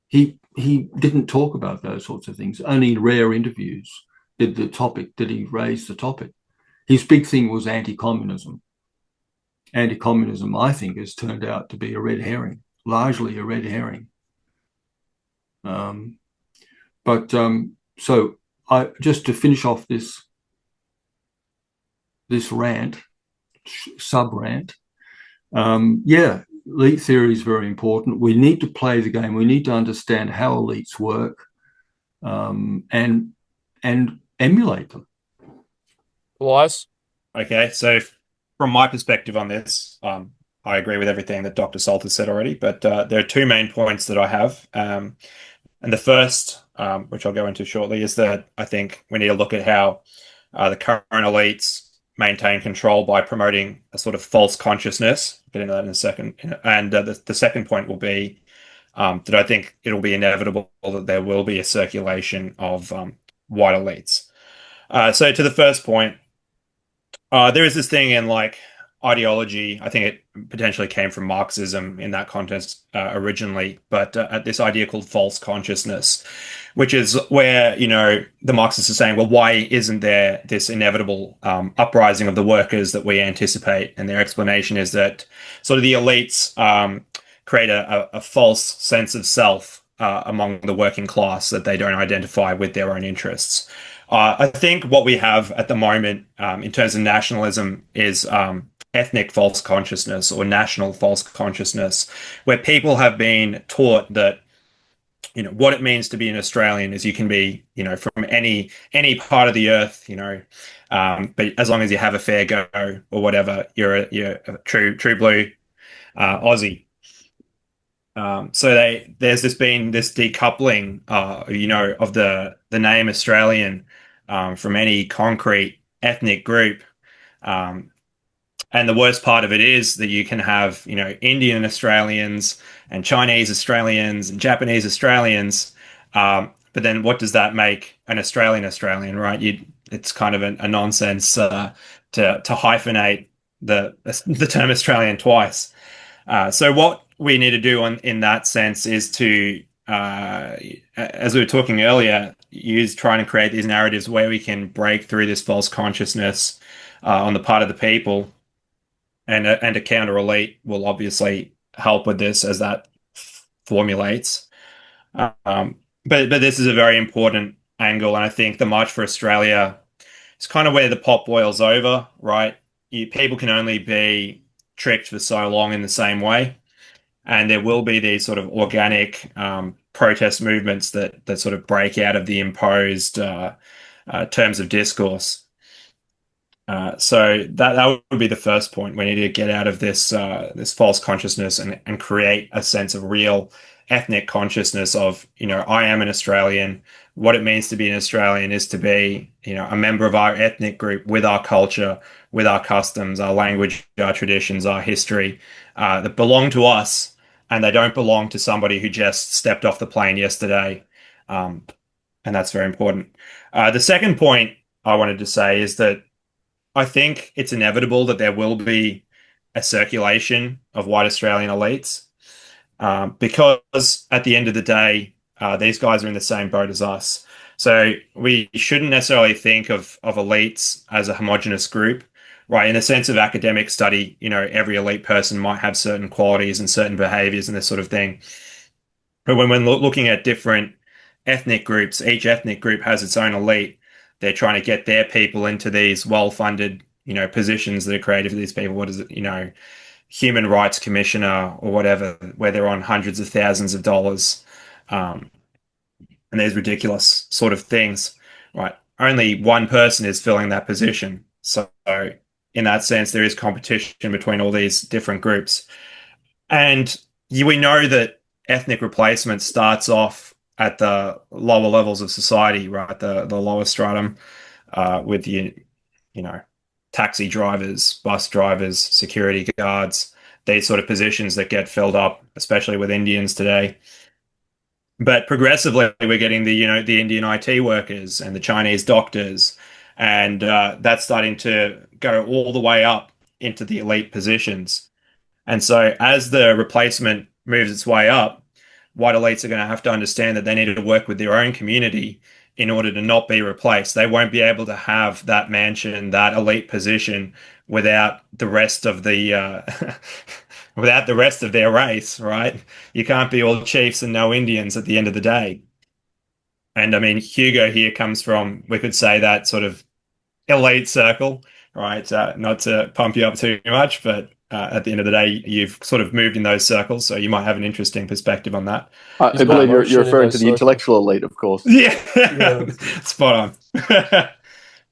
He didn't talk about those sorts of things. Only in rare interviews did he raise the topic. His big thing was anti-communism. Anti-communism, I think, has turned out to be a red herring, largely a red herring. So I just to finish off this rant, sub-rant, elite theory is very important. We need to play the game. We need to understand how elites work, and emulate them. Elias? Okay, so from my perspective on this, I agree with everything that Dr. Salt has said already, but there are two main points that I have. And the first, which I'll go into shortly, is that I think we need to look at how the current elites maintain control by promoting a sort of false consciousnness. I'll get into that in a second. And the second point will be that I think it'll be inevitable that there will be a circulation of white elites. So to the first point, there is this thing in like ideology. I think it potentially came from Marxism in that context originally, but at this idea called false consciousness, which is where, the Marxists are saying, well, why isn't there this inevitable uprising of the workers that we anticipate? And their explanation is that sort of the elites create a false sense of self among the working class, that they don't identify with their own interests. I think what we have at the moment in terms of nationalism is ethnic false consciousness or national false consciousness, where people have been taught that what it means to be an Australian is you can be from any part of the earth, but as long as you have a fair go or whatever, you're a true blue Aussie. So there's been this decoupling, of the name Australian from any concrete ethnic group. And the worst part of it is that you can have, Indian Australians and Chinese Australians and Japanese Australians. But then what does that make an Australian, right? It's kind of a nonsense to hyphenate the term Australian twice. So what we need to do in that sense is to, as we were talking earlier, trying to create these narratives where we can break through this false consciousness on the part of the people, and a counter elite will obviously help with this as that formulates. But this is a very important angle, and I think the March for Australia is kind of where the pot boils over, right? People can only be tricked for so long in the same way. And there will be these sort of organic protest movements that sort of break out of the imposed terms of discourse. So that would be the first point. We need to get out of this false consciousness and create a sense of real ethnic consciousness of, I am an Australian. What it means to be an Australian is to be, a member of our ethnic group with our culture, with our customs, our language, our traditions, our history, that belong to us, and they don't belong to somebody who just stepped off the plane yesterday. Um, and that's very important. The second point I wanted to say is that I think it's inevitable that there will be a circulation of white Australian elites, because at the end of the day, these guys are in the same boat as us. So we shouldn't necessarily think of elites as a homogenous group, right? In the sense of academic study, every elite person might have certain qualities and certain behaviors and this sort of thing. But when looking at different ethnic groups, each ethnic group has its own elite. They're trying to get their people into these well-funded, positions that are created for these people. What is it, human rights commissioner or whatever, where they're on hundreds of thousands of dollars, um, and there's ridiculous sort of things, right? Only one person is filling that position. So in that sense, there is competition between all these different groups. And we know that ethnic replacement starts off at the lower levels of society, right? The lower stratum, with you know, taxi drivers, bus drivers, security guards, these sort of positions that get filled up, especially with Indians today. But progressively, we're getting the Indian IT workers and the Chinese doctors, and that's starting to go all the way up into the elite positions. And so, as the replacement moves its way up, white elites are going to have to understand that they need to work with their own community in order to not be replaced. They won't be able to have that mansion, that elite position, without the rest of the without the rest of their race, right? You can't be all chiefs and no Indians at the end of the day. And I mean, Hugo here comes from, we could say, that sort of elite circle, right? Not to pump you up too much, but at the end of the day, you've sort of moved in those circles, so you might have an interesting perspective on that. I He's got believe you're emotion in referring to those the circles. intellectual elite, of course. Yeah, Yeah. spot on.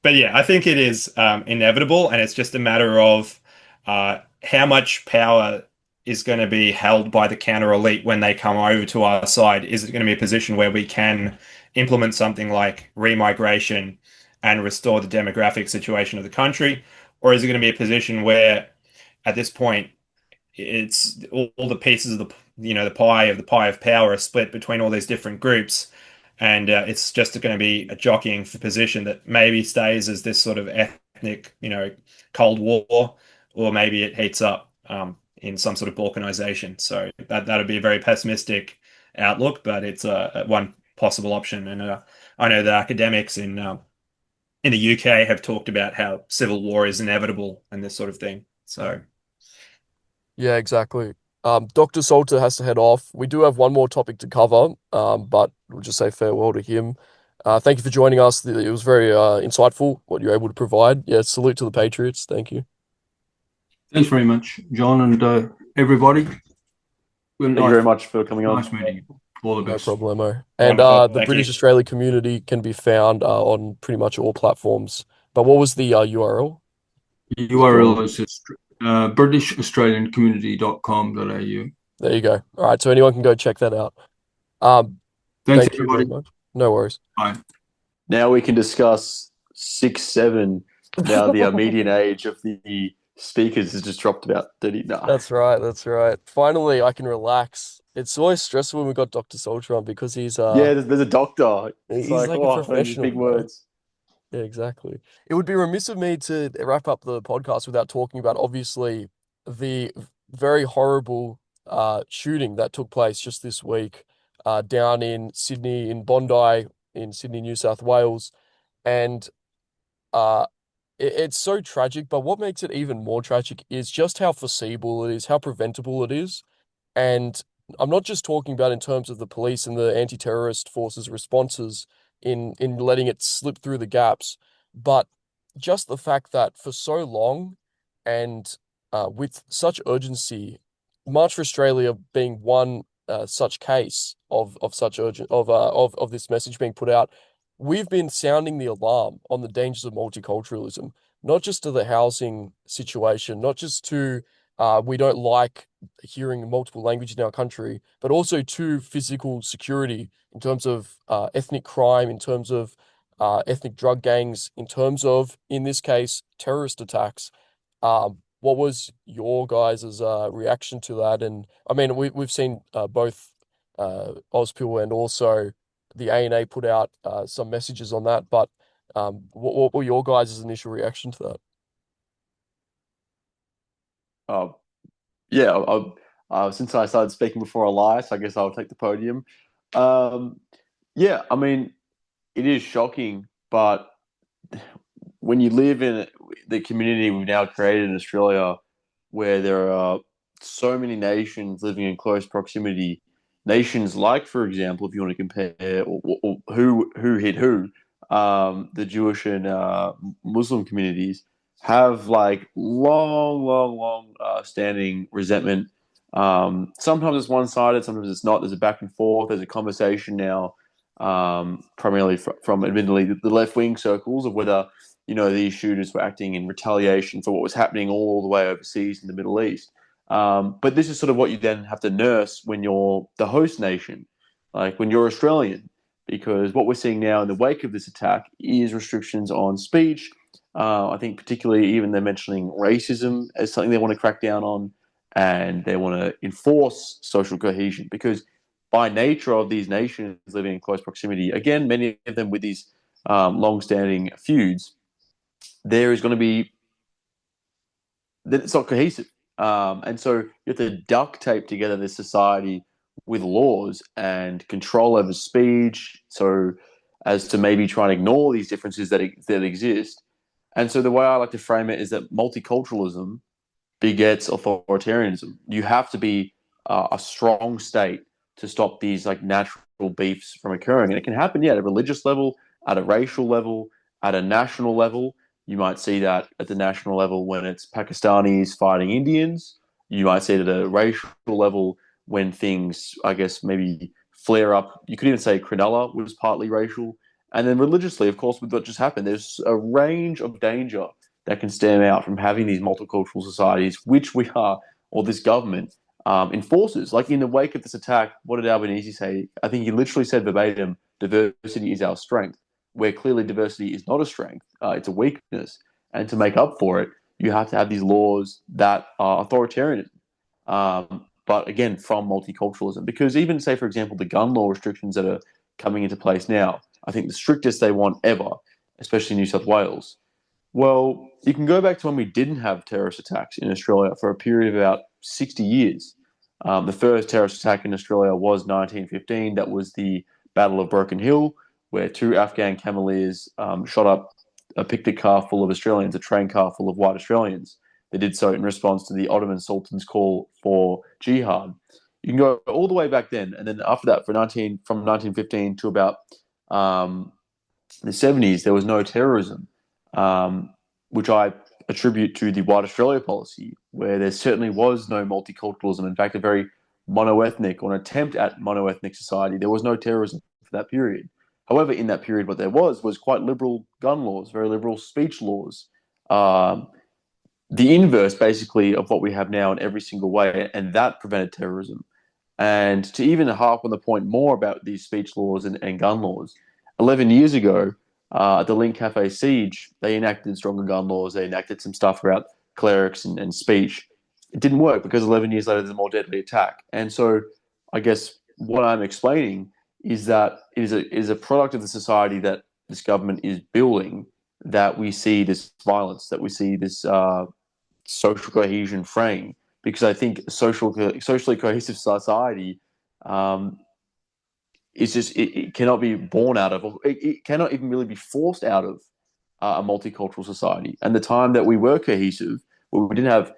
But yeah, I think it is inevitable, and it's just a matter of how much power is going to be held by the counter elite when they come over to our side. Is it going to be a position where we can implement something like remigration and restore the demographic situation of the country? Or is it going to be a position where, at this point, it's all the pieces of the pie of power are split between all these different groups, and it's just going to be a jockeying for position that maybe stays as this sort of ethnic, Cold War, or maybe it heats up in some sort of balkanization. So that would be a very pessimistic outlook, but it's one possible option. And I know that academics in the UK have talked about how civil war is inevitable and this sort of thing. So. Yeah, exactly. Dr. Salter has to head off. We do have one more topic to cover, but we'll just say farewell to him. Thank you for joining us. It was very insightful what you're able to provide. Yeah, salute to the Patriots. Thank you. Thanks very much, John, and everybody. Thank you very much for coming on. Nice meeting you. All the No best. problemo. And Wonderful. the Thank British you. Australia community can be found on pretty much all platforms. But what was the URL? The URL is britishaustraliancommunity.com.au. There you go. All right, so anyone can go check that out. Thanks, Thank you very everybody. much. No worries. Bye. Now we can discuss 6'7". Now the median age of the speakers has just dropped about 30. No. That's right. That's right. Finally, I can relax. It's always stressful when we got Dr. Soldier on because he's Yeah, there's a doctor. It's he's like, like a oh, these professional, big words. Yeah, exactly. It would be remiss of me to wrap up the podcast without talking about obviously the very horrible shooting that took place just this week down in Sydney, in Bondi, in Sydney, New South Wales. And uh, it's so tragic, but what makes it even more tragic is just how foreseeable it is, how preventable it is. And I'm not just talking about in terms of the police and the anti-terrorist forces' responses in letting it slip through the gaps, but just the fact that for so long and with such urgency, March for Australia being one such case of such urgent of this message being put out, we've been sounding the alarm on the dangers of multiculturalism, not just to the housing situation, not just to we don't like hearing multiple languages in our country, but also to physical security in terms of ethnic crime, in terms of ethnic drug gangs, in terms of, in this case, terrorist attacks. What was your guys' reaction to that? And I mean, we've seen both Auspill and also the ANA put out some messages on that, but what were your guys' initial reaction to that? Uh, yeah, since I started speaking before Elias, I guess I'll take the podium. Um, yeah, I mean, it is shocking, but when you live in the community we've now created in Australia, where there are so many nations living in close proximity, nations like, for example, if you want to compare or who hit who, the Jewish and Muslim communities have like long standing resentment. Sometimes it's one sided, sometimes it's not. There's a back and forth. There's a conversation now, primarily from admittedly the left wing circles of whether these shooters were acting in retaliation for what was happening all the way overseas in the Middle East. But this is sort of what you then have to nurse when you're the host nation, like when you're Australian, because what we're seeing now in the wake of this attack is restrictions on speech. I think particularly even they're mentioning racism as something they want to crack down on, and they want to enforce social cohesion because by nature of these nations living in close proximity, again, many of them with these long-standing feuds, there is going to be that it's not cohesive. And so you have to duct tape together this society with laws and control over speech, so as to maybe try and ignore these differences that exist. And so the way I like to frame it is that multiculturalism begets authoritarianism. You have to be a strong state to stop these like natural beefs from occurring, and it can happen, yeah, at a religious level, at a racial level, at a national level. You might see that at the national level when it's Pakistanis fighting Indians. You might see it at a racial level when things, I guess, maybe flare up. You could even say Cronulla was partly racial. And then religiously, of course, with what just happened, there's a range of danger that can stem out from having these multicultural societies, which we are, or this government, enforces. Like in the wake of this attack, what did Albanese say? I think he literally said verbatim, diversity is our strength, where clearly diversity is not a strength, it's a weakness. And to make up for it, you have to have these laws that are authoritarian. But again, from multiculturalism. Because even, say, for example, the gun law restrictions that are coming into place now, I think the strictest they want ever, especially in New South Wales. Well, you can go back to when we didn't have terrorist attacks in Australia for a period of about 60 years. The first terrorist attack in Australia was 1915. That was the Battle of Broken Hill, where two Afghan cameleers shot up a picnic car full of Australians, a train car full of white Australians. They did so in response to the Ottoman Sultan's call for jihad. You can go all the way back then, and then after that, from 1915 to about the 70s, there was no terrorism, which I attribute to the White Australia policy, where there certainly was no multiculturalism. In fact, a very monoethnic or an attempt at monoethnic society. There was no terrorism for that period. However, in that period, what there was quite liberal gun laws, very liberal speech laws. The inverse, basically, of what we have now in every single way, and that prevented terrorism. And to even harp on the point more about these speech laws and gun laws, 11 years ago, at the Link Cafe siege, they enacted stronger gun laws. They enacted some stuff about clerics and speech. It didn't work because 11 years later, there's a more deadly attack. And so I guess what I'm explaining is that it is a product of the society that this government is building, that we see this violence, that we see this social cohesion frame. Because I think socially cohesive society it cannot be born out of, or it cannot even really be forced out of a multicultural society. And the time that we were cohesive, where we didn't have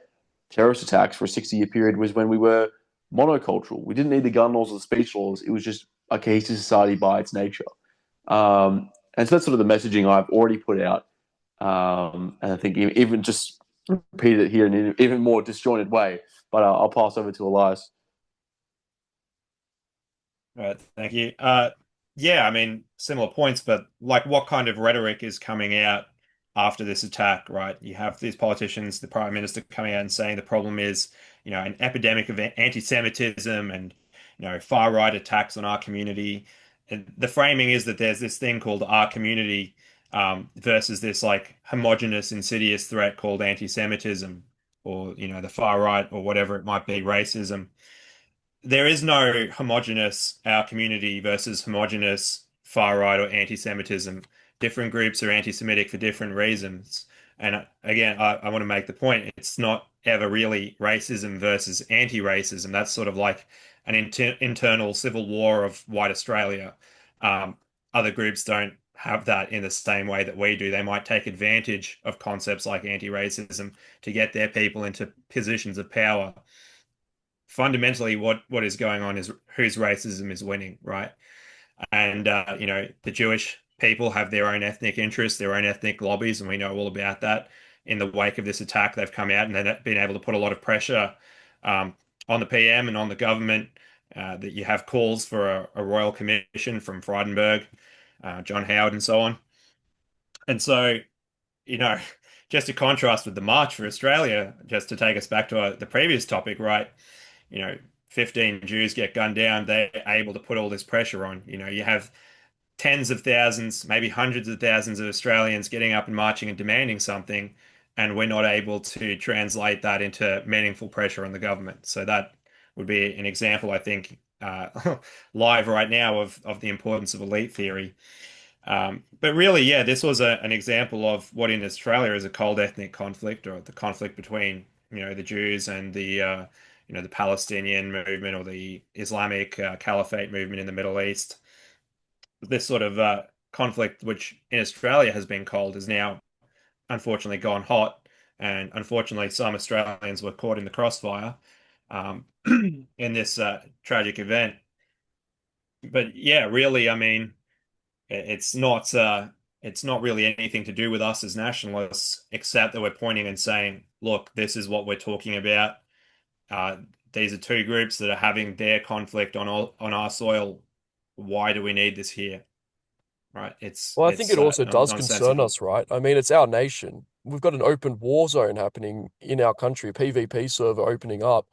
terrorist attacks for a 60-year period, was when we were monocultural. We didn't need the gun laws or the speech laws. It was just a cohesive society by its nature. And so that's sort of the messaging I've already put out. And I think even just repeated it here in an even more disjointed way. But I'll pass over to Elias. All right, thank you. Yeah, I mean, similar points, but like what kind of rhetoric is coming out after this attack, right? You have these politicians, the Prime Minister coming out and saying the problem is, an epidemic of anti-Semitism and, far-right attacks on our community. And the framing is that there's this thing called our community, versus this like homogenous, insidious threat called anti-Semitism, or, the far right, or whatever it might be, racism. There is no homogenous our community versus homogenous far right or anti-Semitism. Different groups are anti-Semitic for different reasons. And again, I want to make the point, it's not ever really racism versus anti-racism. That's sort of like an internal civil war of white Australia. Um, Other groups don't have that in the same way that we do. They might take advantage of concepts like anti-racism to get their people into positions of power. Fundamentally, what is going on is whose racism is winning, right? And the Jewish people have their own ethnic interests, their own ethnic lobbies, and we know all about that. In the wake of this attack, they've come out and they've been able to put a lot of pressure um, on the PM and on the government. That you have calls for a royal commission from Frydenberg, John Howard, and so on. And so, you know, just to contrast with the March for Australia, just to take us back to the previous topic, right? you know, 15 Jews get gunned down, they're able to put all this pressure on. You have tens of thousands, maybe hundreds of thousands of Australians getting up and marching and demanding something, and we're not able to translate that into meaningful pressure on the government. So that would be an example, I think, live right now of the importance of elite theory. But really, yeah, this was an example of what in Australia is a cold ethnic conflict, or the conflict between, the Jews and the Palestinian movement, or the Islamic Caliphate movement in the Middle East. This sort of conflict, which in Australia has been cold, has now unfortunately gone hot, and unfortunately, some Australians were caught in the crossfire um, in this tragic event. But yeah, really, I mean, it's not really anything to do with us as nationalists, except that we're pointing and saying, look, this is what we're talking about. Uh, these are two groups that are having their conflict on our soil. Why do we need this here? Right? It's Well, I think it's it also does concern nonsensical. us, right? I mean, it's our nation. We've got an open war zone happening in our country, a PvP server opening up.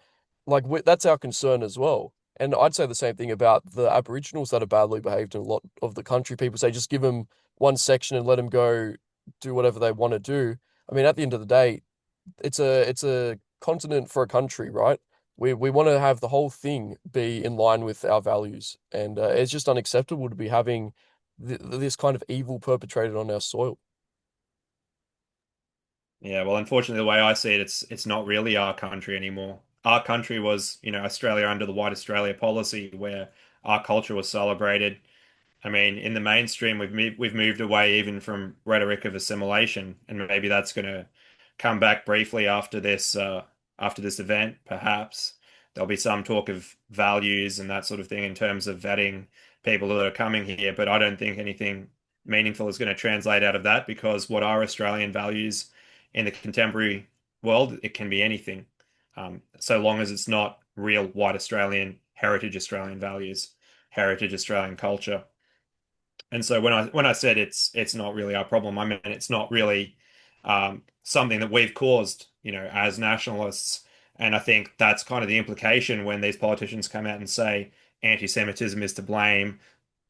Like, that's our concern as well. And I'd say the same thing about the Aboriginals that are badly behaved in a lot of the country. People say just give them one section and let them go do whatever they want to do. I mean, at the end of the day, it's a continent for a country, right? We want to have the whole thing be in line with our values, and it's just unacceptable to be having this kind of evil perpetrated on our soil. Yeah, well, unfortunately, the way I see it, it's not really our country anymore. Our country was, Australia under the White Australia policy, where our culture was celebrated. I mean, in the mainstream, we've moved away even from rhetoric of assimilation, and maybe that's going to come back briefly after this event. Perhaps there'll be some talk of values and that sort of thing in terms of vetting people that are coming here, but I don't think anything meaningful is going to translate out of that, because what are Australian values in the contemporary world? It can be anything, so long as it's not real white Australian, heritage Australian values, heritage Australian culture. And so when I said it's not really our problem, I mean it's not really something that we've caused, as nationalists. And I think that's kind of the implication when these politicians come out and say anti-Semitism is to blame,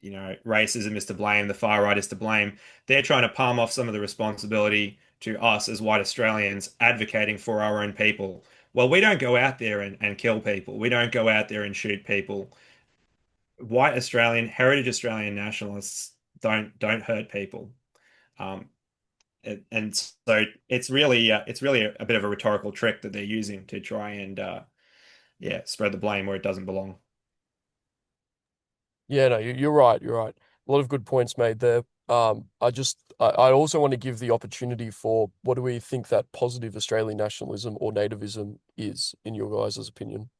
racism is to blame, the far right is to blame. They're trying to palm off some of the responsibility to us as white Australians advocating for our own people. Well, we don't go out there and kill people. We don't go out there and shoot people. White Australian, heritage Australian nationalists don't hurt people. Um, and so it's really a bit of a rhetorical trick that they're using to try and yeah, spread the blame where it doesn't belong. Yeah, no, you're right. You're right. A lot of good points made there. I also want to give the opportunity for what do we think that positive Australian nationalism or nativism is, in your guys' opinion?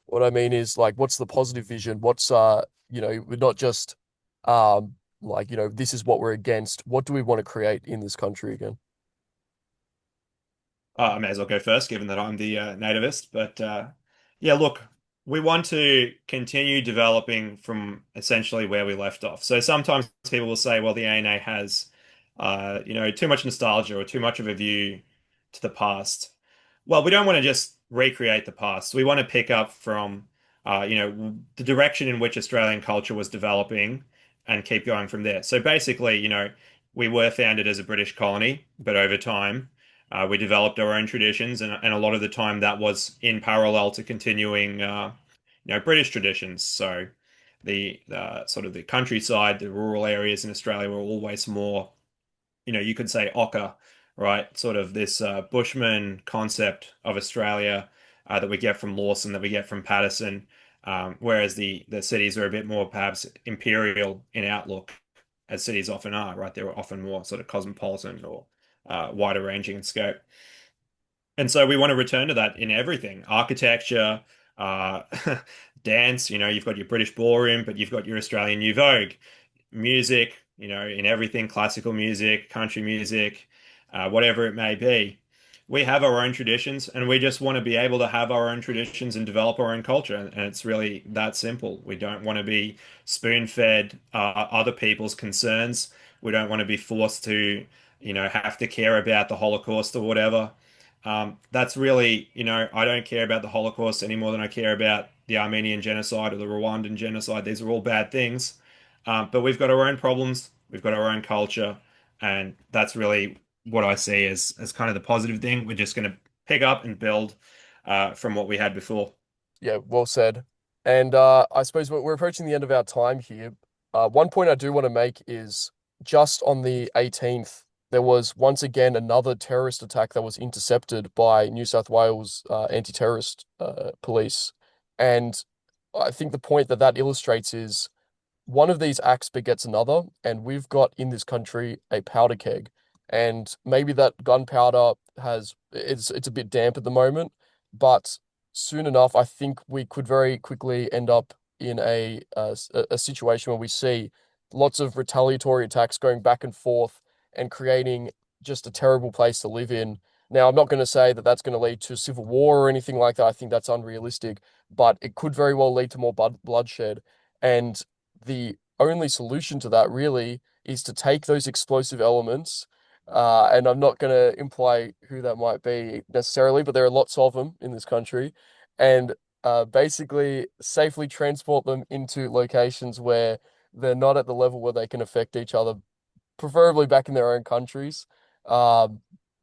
What I mean is, like, what's the positive vision? What's we're not just like, this is what we're against. What do we want to create in this country again? I may as well go first, given that I'm the nativist. But yeah, look, we want to continue developing from essentially where we left off. So sometimes people will say, well, the ANA has too much nostalgia or too much of a view to the past. Well, we don't want to just recreate the past. We want to pick up from, the direction in which Australian culture was developing and keep going from there. So basically, we were founded as a British colony, but over time, we developed our own traditions, and a lot of the time that was in parallel to continuing, British traditions. So the sort of the countryside, the rural areas in Australia were always more, you could say ochre, right? Sort of this Bushman concept of Australia that we get from Lawson, that we get from Patterson, whereas the cities are a bit more perhaps imperial in outlook, as cities often are, right? They were often more sort of cosmopolitan or wider ranging in scope. And so we want to return to that in everything, architecture, uh, dance. You've got your British ballroom, but you've got your Australian New Vogue, music, in everything, classical music, country music, whatever it may be. We have our own traditions, and we just want to be able to have our own traditions and develop our own culture. And it's really that simple. We don't want to be spoon-fed other people's concerns. We don't want to be forced to, have to care about the Holocaust or whatever. That's really, I don't care about the Holocaust any more than I care about the Armenian genocide or the Rwandan genocide. These are all bad things. But we've got our own problems, we've got our own culture, and that's really what I see as kind of the positive thing. We're just going to pick up and build from what we had before. Yeah, well said. And I suppose we're approaching the end of our time here. One point I do want to make is just on the 18th, there was once again another terrorist attack that was intercepted by New South Wales anti-terrorist police. And I think the point that that illustrates is one of these acts begets another, and we've got in this country a powder keg. And maybe that gunpowder it's a bit damp at the moment, but soon enough, I think we could very quickly end up in a situation where we see lots of retaliatory attacks going back and forth and creating just a terrible place to live in. Now, I'm not going to say that that's going to lead to civil war or anything like that. I think that's unrealistic, but it could very well lead to more bloodshed. And the only solution to that really is to take those explosive elements, and I'm not going to imply who that might be necessarily, but there are lots of them in this country, and basically safely transport them into locations where they're not at the level where they can affect each other, preferably back in their own countries. Um,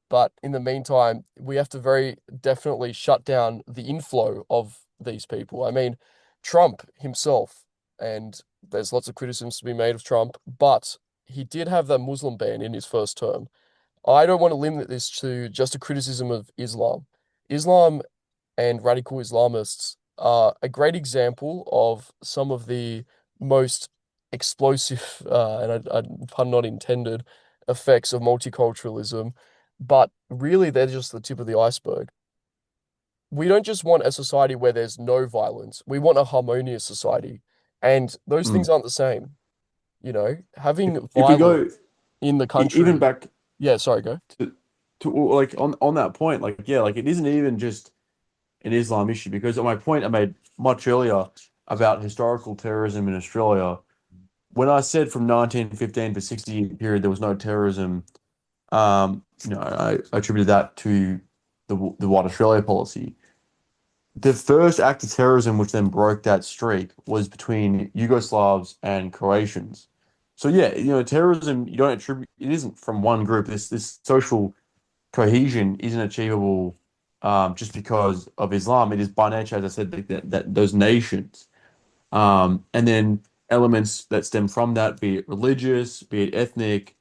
but in the meantime, we have to very definitely shut down the inflow of these people. I mean, Trump himself, and there's lots of criticisms to be made of Trump, but he did have that Muslim ban in his first term. I don't want to limit this to just a criticism of Islam. Islam and radical Islamists are a great example of some of the most explosive, pun not intended, effects of multiculturalism. But really, they're just the tip of the iceberg. We don't just want a society where there's no violence. We want a harmonious society. And those things Mm. aren't the same. Having If we violence go in the even country. back Yeah, sorry, go. to like on that point, like yeah, like it isn't even just an Islam issue because my point I made much earlier about historical terrorism in Australia, when I said from 1915 to 60 period there was no terrorism, I attributed that to the White Australia policy. The first act of terrorism, which then broke that streak, was between Yugoslavs and Croatians. So yeah, terrorism you don't attribute it isn't from one group. This social cohesion isn't achievable just because of Islam. It is by nature, as I said, that those nations, and then elements that stem from that, be it religious, be it ethnic,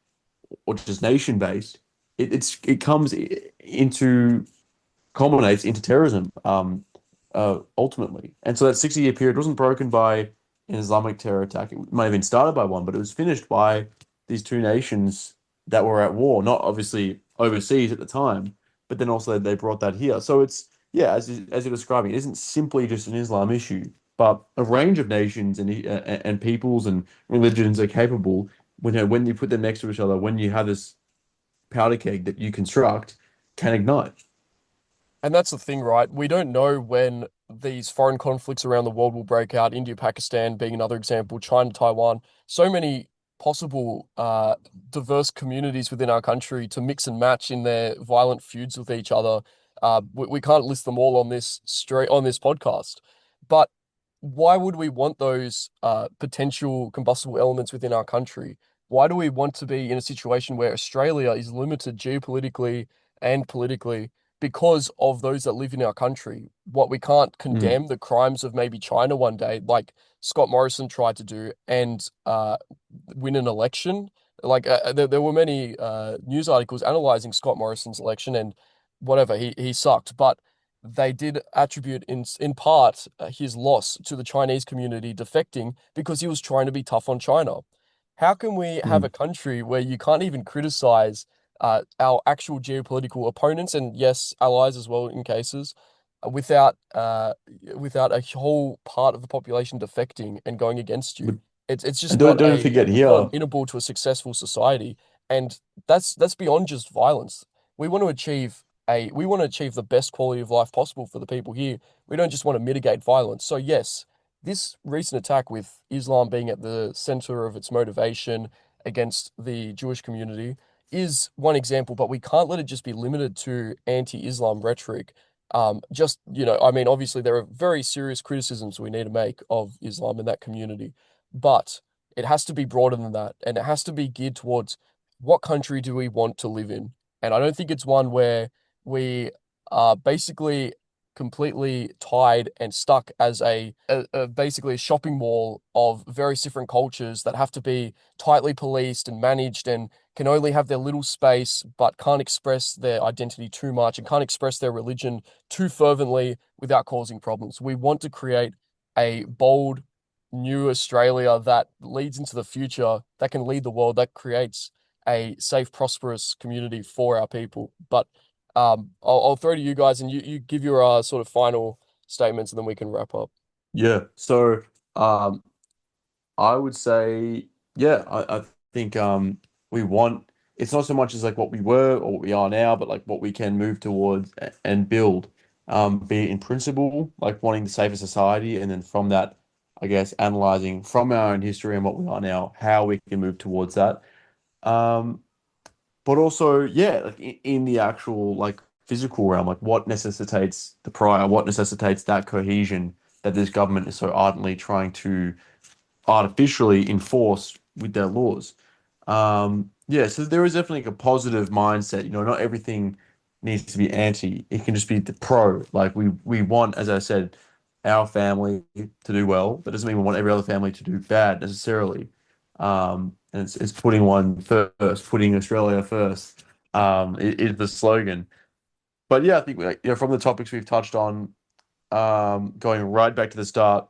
or just nation based. It comes into culminates into terrorism ultimately. And so that 60-year period wasn't broken by an Islamic terror attack. It might have been started by one, but it was finished by these two nations that were at war, not obviously overseas at the time, but then also they brought that here. So it's, yeah, as you're describing, it isn't simply just an Islam issue, but a range of nations and peoples and religions are capable when you put them next to each other, when you have this powder keg that you construct, can ignite. And that's the thing, right? We don't know when these foreign conflicts around the world will break out. India, Pakistan being another example, China, Taiwan. So many possible diverse communities within our country to mix and match in their violent feuds with each other. We can't list them all on this straight on this podcast, but why would we want those potential combustible elements within our country? Why do we want to be in a situation where Australia is limited geopolitically and politically because of those that live in our country? What we can't Mm. condemn the crimes of maybe China one day, like Scott Morrison tried to do, and win an election. Like there were many news articles analyzing Scott Morrison's election and whatever he sucked, but they did attribute in part his loss to the Chinese community defecting because he was trying to be tough on China. How can we have a Mm. country where you can't even criticize our actual geopolitical opponents and yes, allies as well in cases, without without a whole part of the population defecting and going against you? But It's just and not don't forget it's not here. integral to a successful society, and that's beyond just violence. We want to achieve we want to achieve the best quality of life possible for the people here. We don't just want to mitigate violence. So yes, this recent attack with Islam being at the center of its motivation against the Jewish community is one example, but we can't let it just be limited to anti-Islam rhetoric. Just, I mean, obviously there are very serious criticisms we need to make of Islam in that community, but it has to be broader than that, and it has to be geared towards what country do we want to live in? And I don't think it's one where we are basically completely tied and stuck as basically a shopping mall of various different cultures that have to be tightly policed and managed and can only have their little space but can't express their identity too much and can't express their religion too fervently without causing problems. We want to create a bold new Australia that leads into the future, that can lead the world, that creates a safe, prosperous community for our people. But I'll throw to you guys and you give your sort of final statements and then we can wrap up. Yeah. So um, I would say, yeah, I think we want it's not so much as like what we were or what we are now, but like what we can move towards and build. Be it in principle, like wanting the safer society, and then from that, I guess, analyzing from our own history and what we are now, how we can move towards that. Um, but also, yeah, like in the actual like physical realm, like what necessitates the prior, what necessitates that cohesion that this government is so ardently trying to artificially enforce with their laws. Yeah, so there is definitely like a positive mindset. Not everything needs to be anti. It can just be the pro. Like we want, as I said, our family to do well. That doesn't mean we want every other family to do bad necessarily. And it's putting one first, putting Australia first. Is the slogan. But yeah, I think like, from the topics we've touched on, going right back to the start.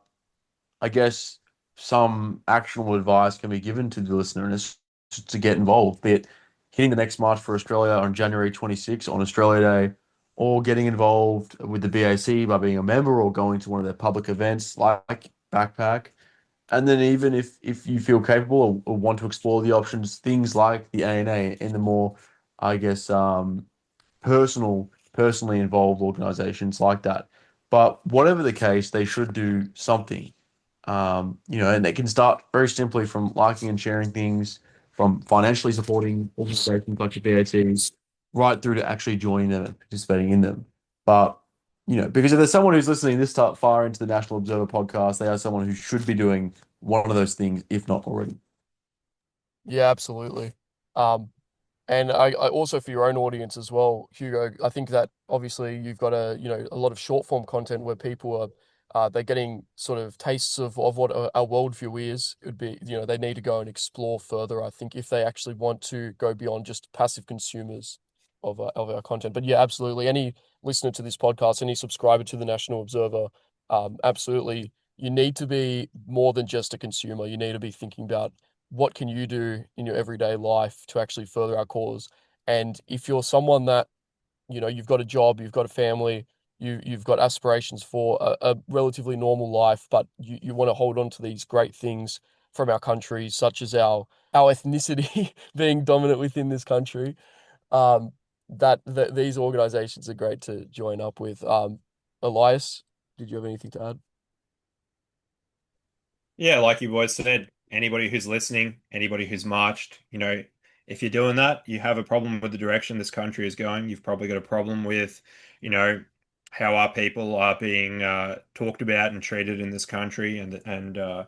I guess some actionable advice can be given to the listener, and it's just to get involved, be it hitting the next March for Australia on January 26th on Australia Day, or getting involved with the BAC by being a member or going to one of their public events like Backpack. And then even if you feel capable or want to explore the options, things like the ANA in the more, I guess, personally involved organizations like that. But whatever the case, they should do something. And they can start very simply from liking and sharing things, from financially supporting organizations like the BATs, right through to actually joining them and participating in them. But because if there's someone who's listening this far into the National Observer podcast, they are someone who should be doing one of those things, if not already. Yeah, absolutely. Um, And I also for your own audience as well, Hugo, I think that obviously you've got a lot of short form content where people are they're getting sort of tastes of what a worldview is. It would be, they need to go and explore further, I think, if they actually want to go beyond just passive consumers of our content. But yeah, absolutely. Any listener to this podcast, any subscriber to the National Observer, absolutely, you need to be more than just a consumer. You need to be thinking about what can you do in your everyday life to actually further our cause. And if you're someone that, you've got a job, you've got a family, you've got aspirations for a relatively normal life, but you want to hold on to these great things from our country, such as our ethnicity being dominant within this country, um, that these organizations are great to join up with. Elias, did you have anything to add? Yeah, like you boys said, anybody who's listening, anybody who's marched, if you're doing that, you have a problem with the direction this country is going. You've probably got a problem with, you know, how our people are being talked about and treated in this country, and the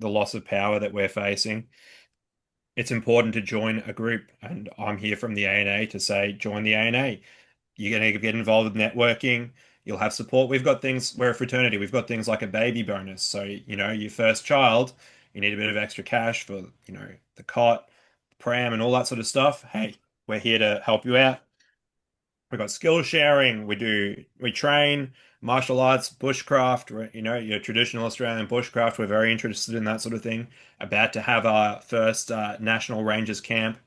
loss of power that we're facing. It's important to join a group, and I'm here from the ANA to say join the ANA. You're going to get involved with networking. You'll have support. We're a fraternity. We've got things like a baby bonus. So, your first child, you need a bit of extra cash for, the cot, pram, and all that sort of stuff. Hey, we're here to help you out. We've got skill sharing. We train martial arts, bushcraft, your traditional Australian bushcraft. We're very interested in that sort of thing. About to have our first National Rangers camp,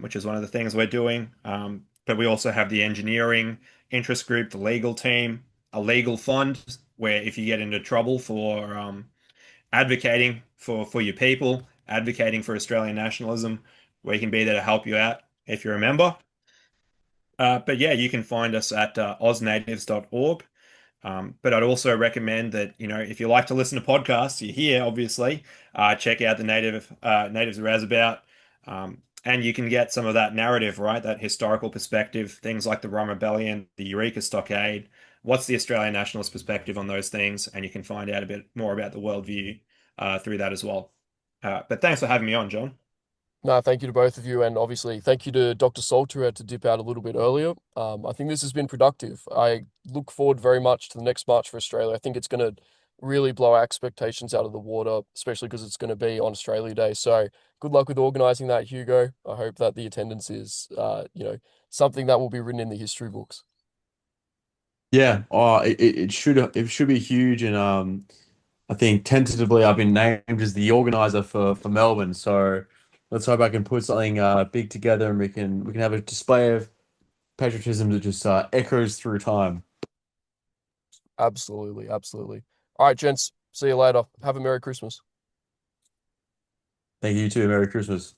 which is one of the things we're doing. But we also have the engineering interest group, the legal team, a legal fund where if you get into trouble for advocating for your people, advocating for Australian nationalism, we can be there to help you out if you're a member. But yeah, you can find us at osnatives.org. But I'd also recommend that, if you like to listen to podcasts, you're here, obviously, check out the Natives Razabout. And you can get some of that narrative, right? That historical perspective, things like the Rum Rebellion, the Eureka Stockade. What's the Australian nationalist perspective on those things? And you can find out a bit more about the worldview through that as well. But thanks for having me on, John. No, thank you to both of you, and obviously thank you to Dr. Salt, who had to dip out a little bit earlier. I think this has been productive. I look forward very much to the next March for Australia. I think it's going to really blow our expectations out of the water, especially because it's going to be on Australia Day. So good luck with organising that, Hugo. I hope that the attendance is, something that will be written in the history books. Yeah, it should be huge, and I think tentatively I've been named as the organizer for Melbourne. So let's hope I can put something big together, and we can have a display of patriotism that just echoes through time. Absolutely, absolutely. All right, gents. See you later. Have a Merry Christmas. Thank you too. Merry Christmas.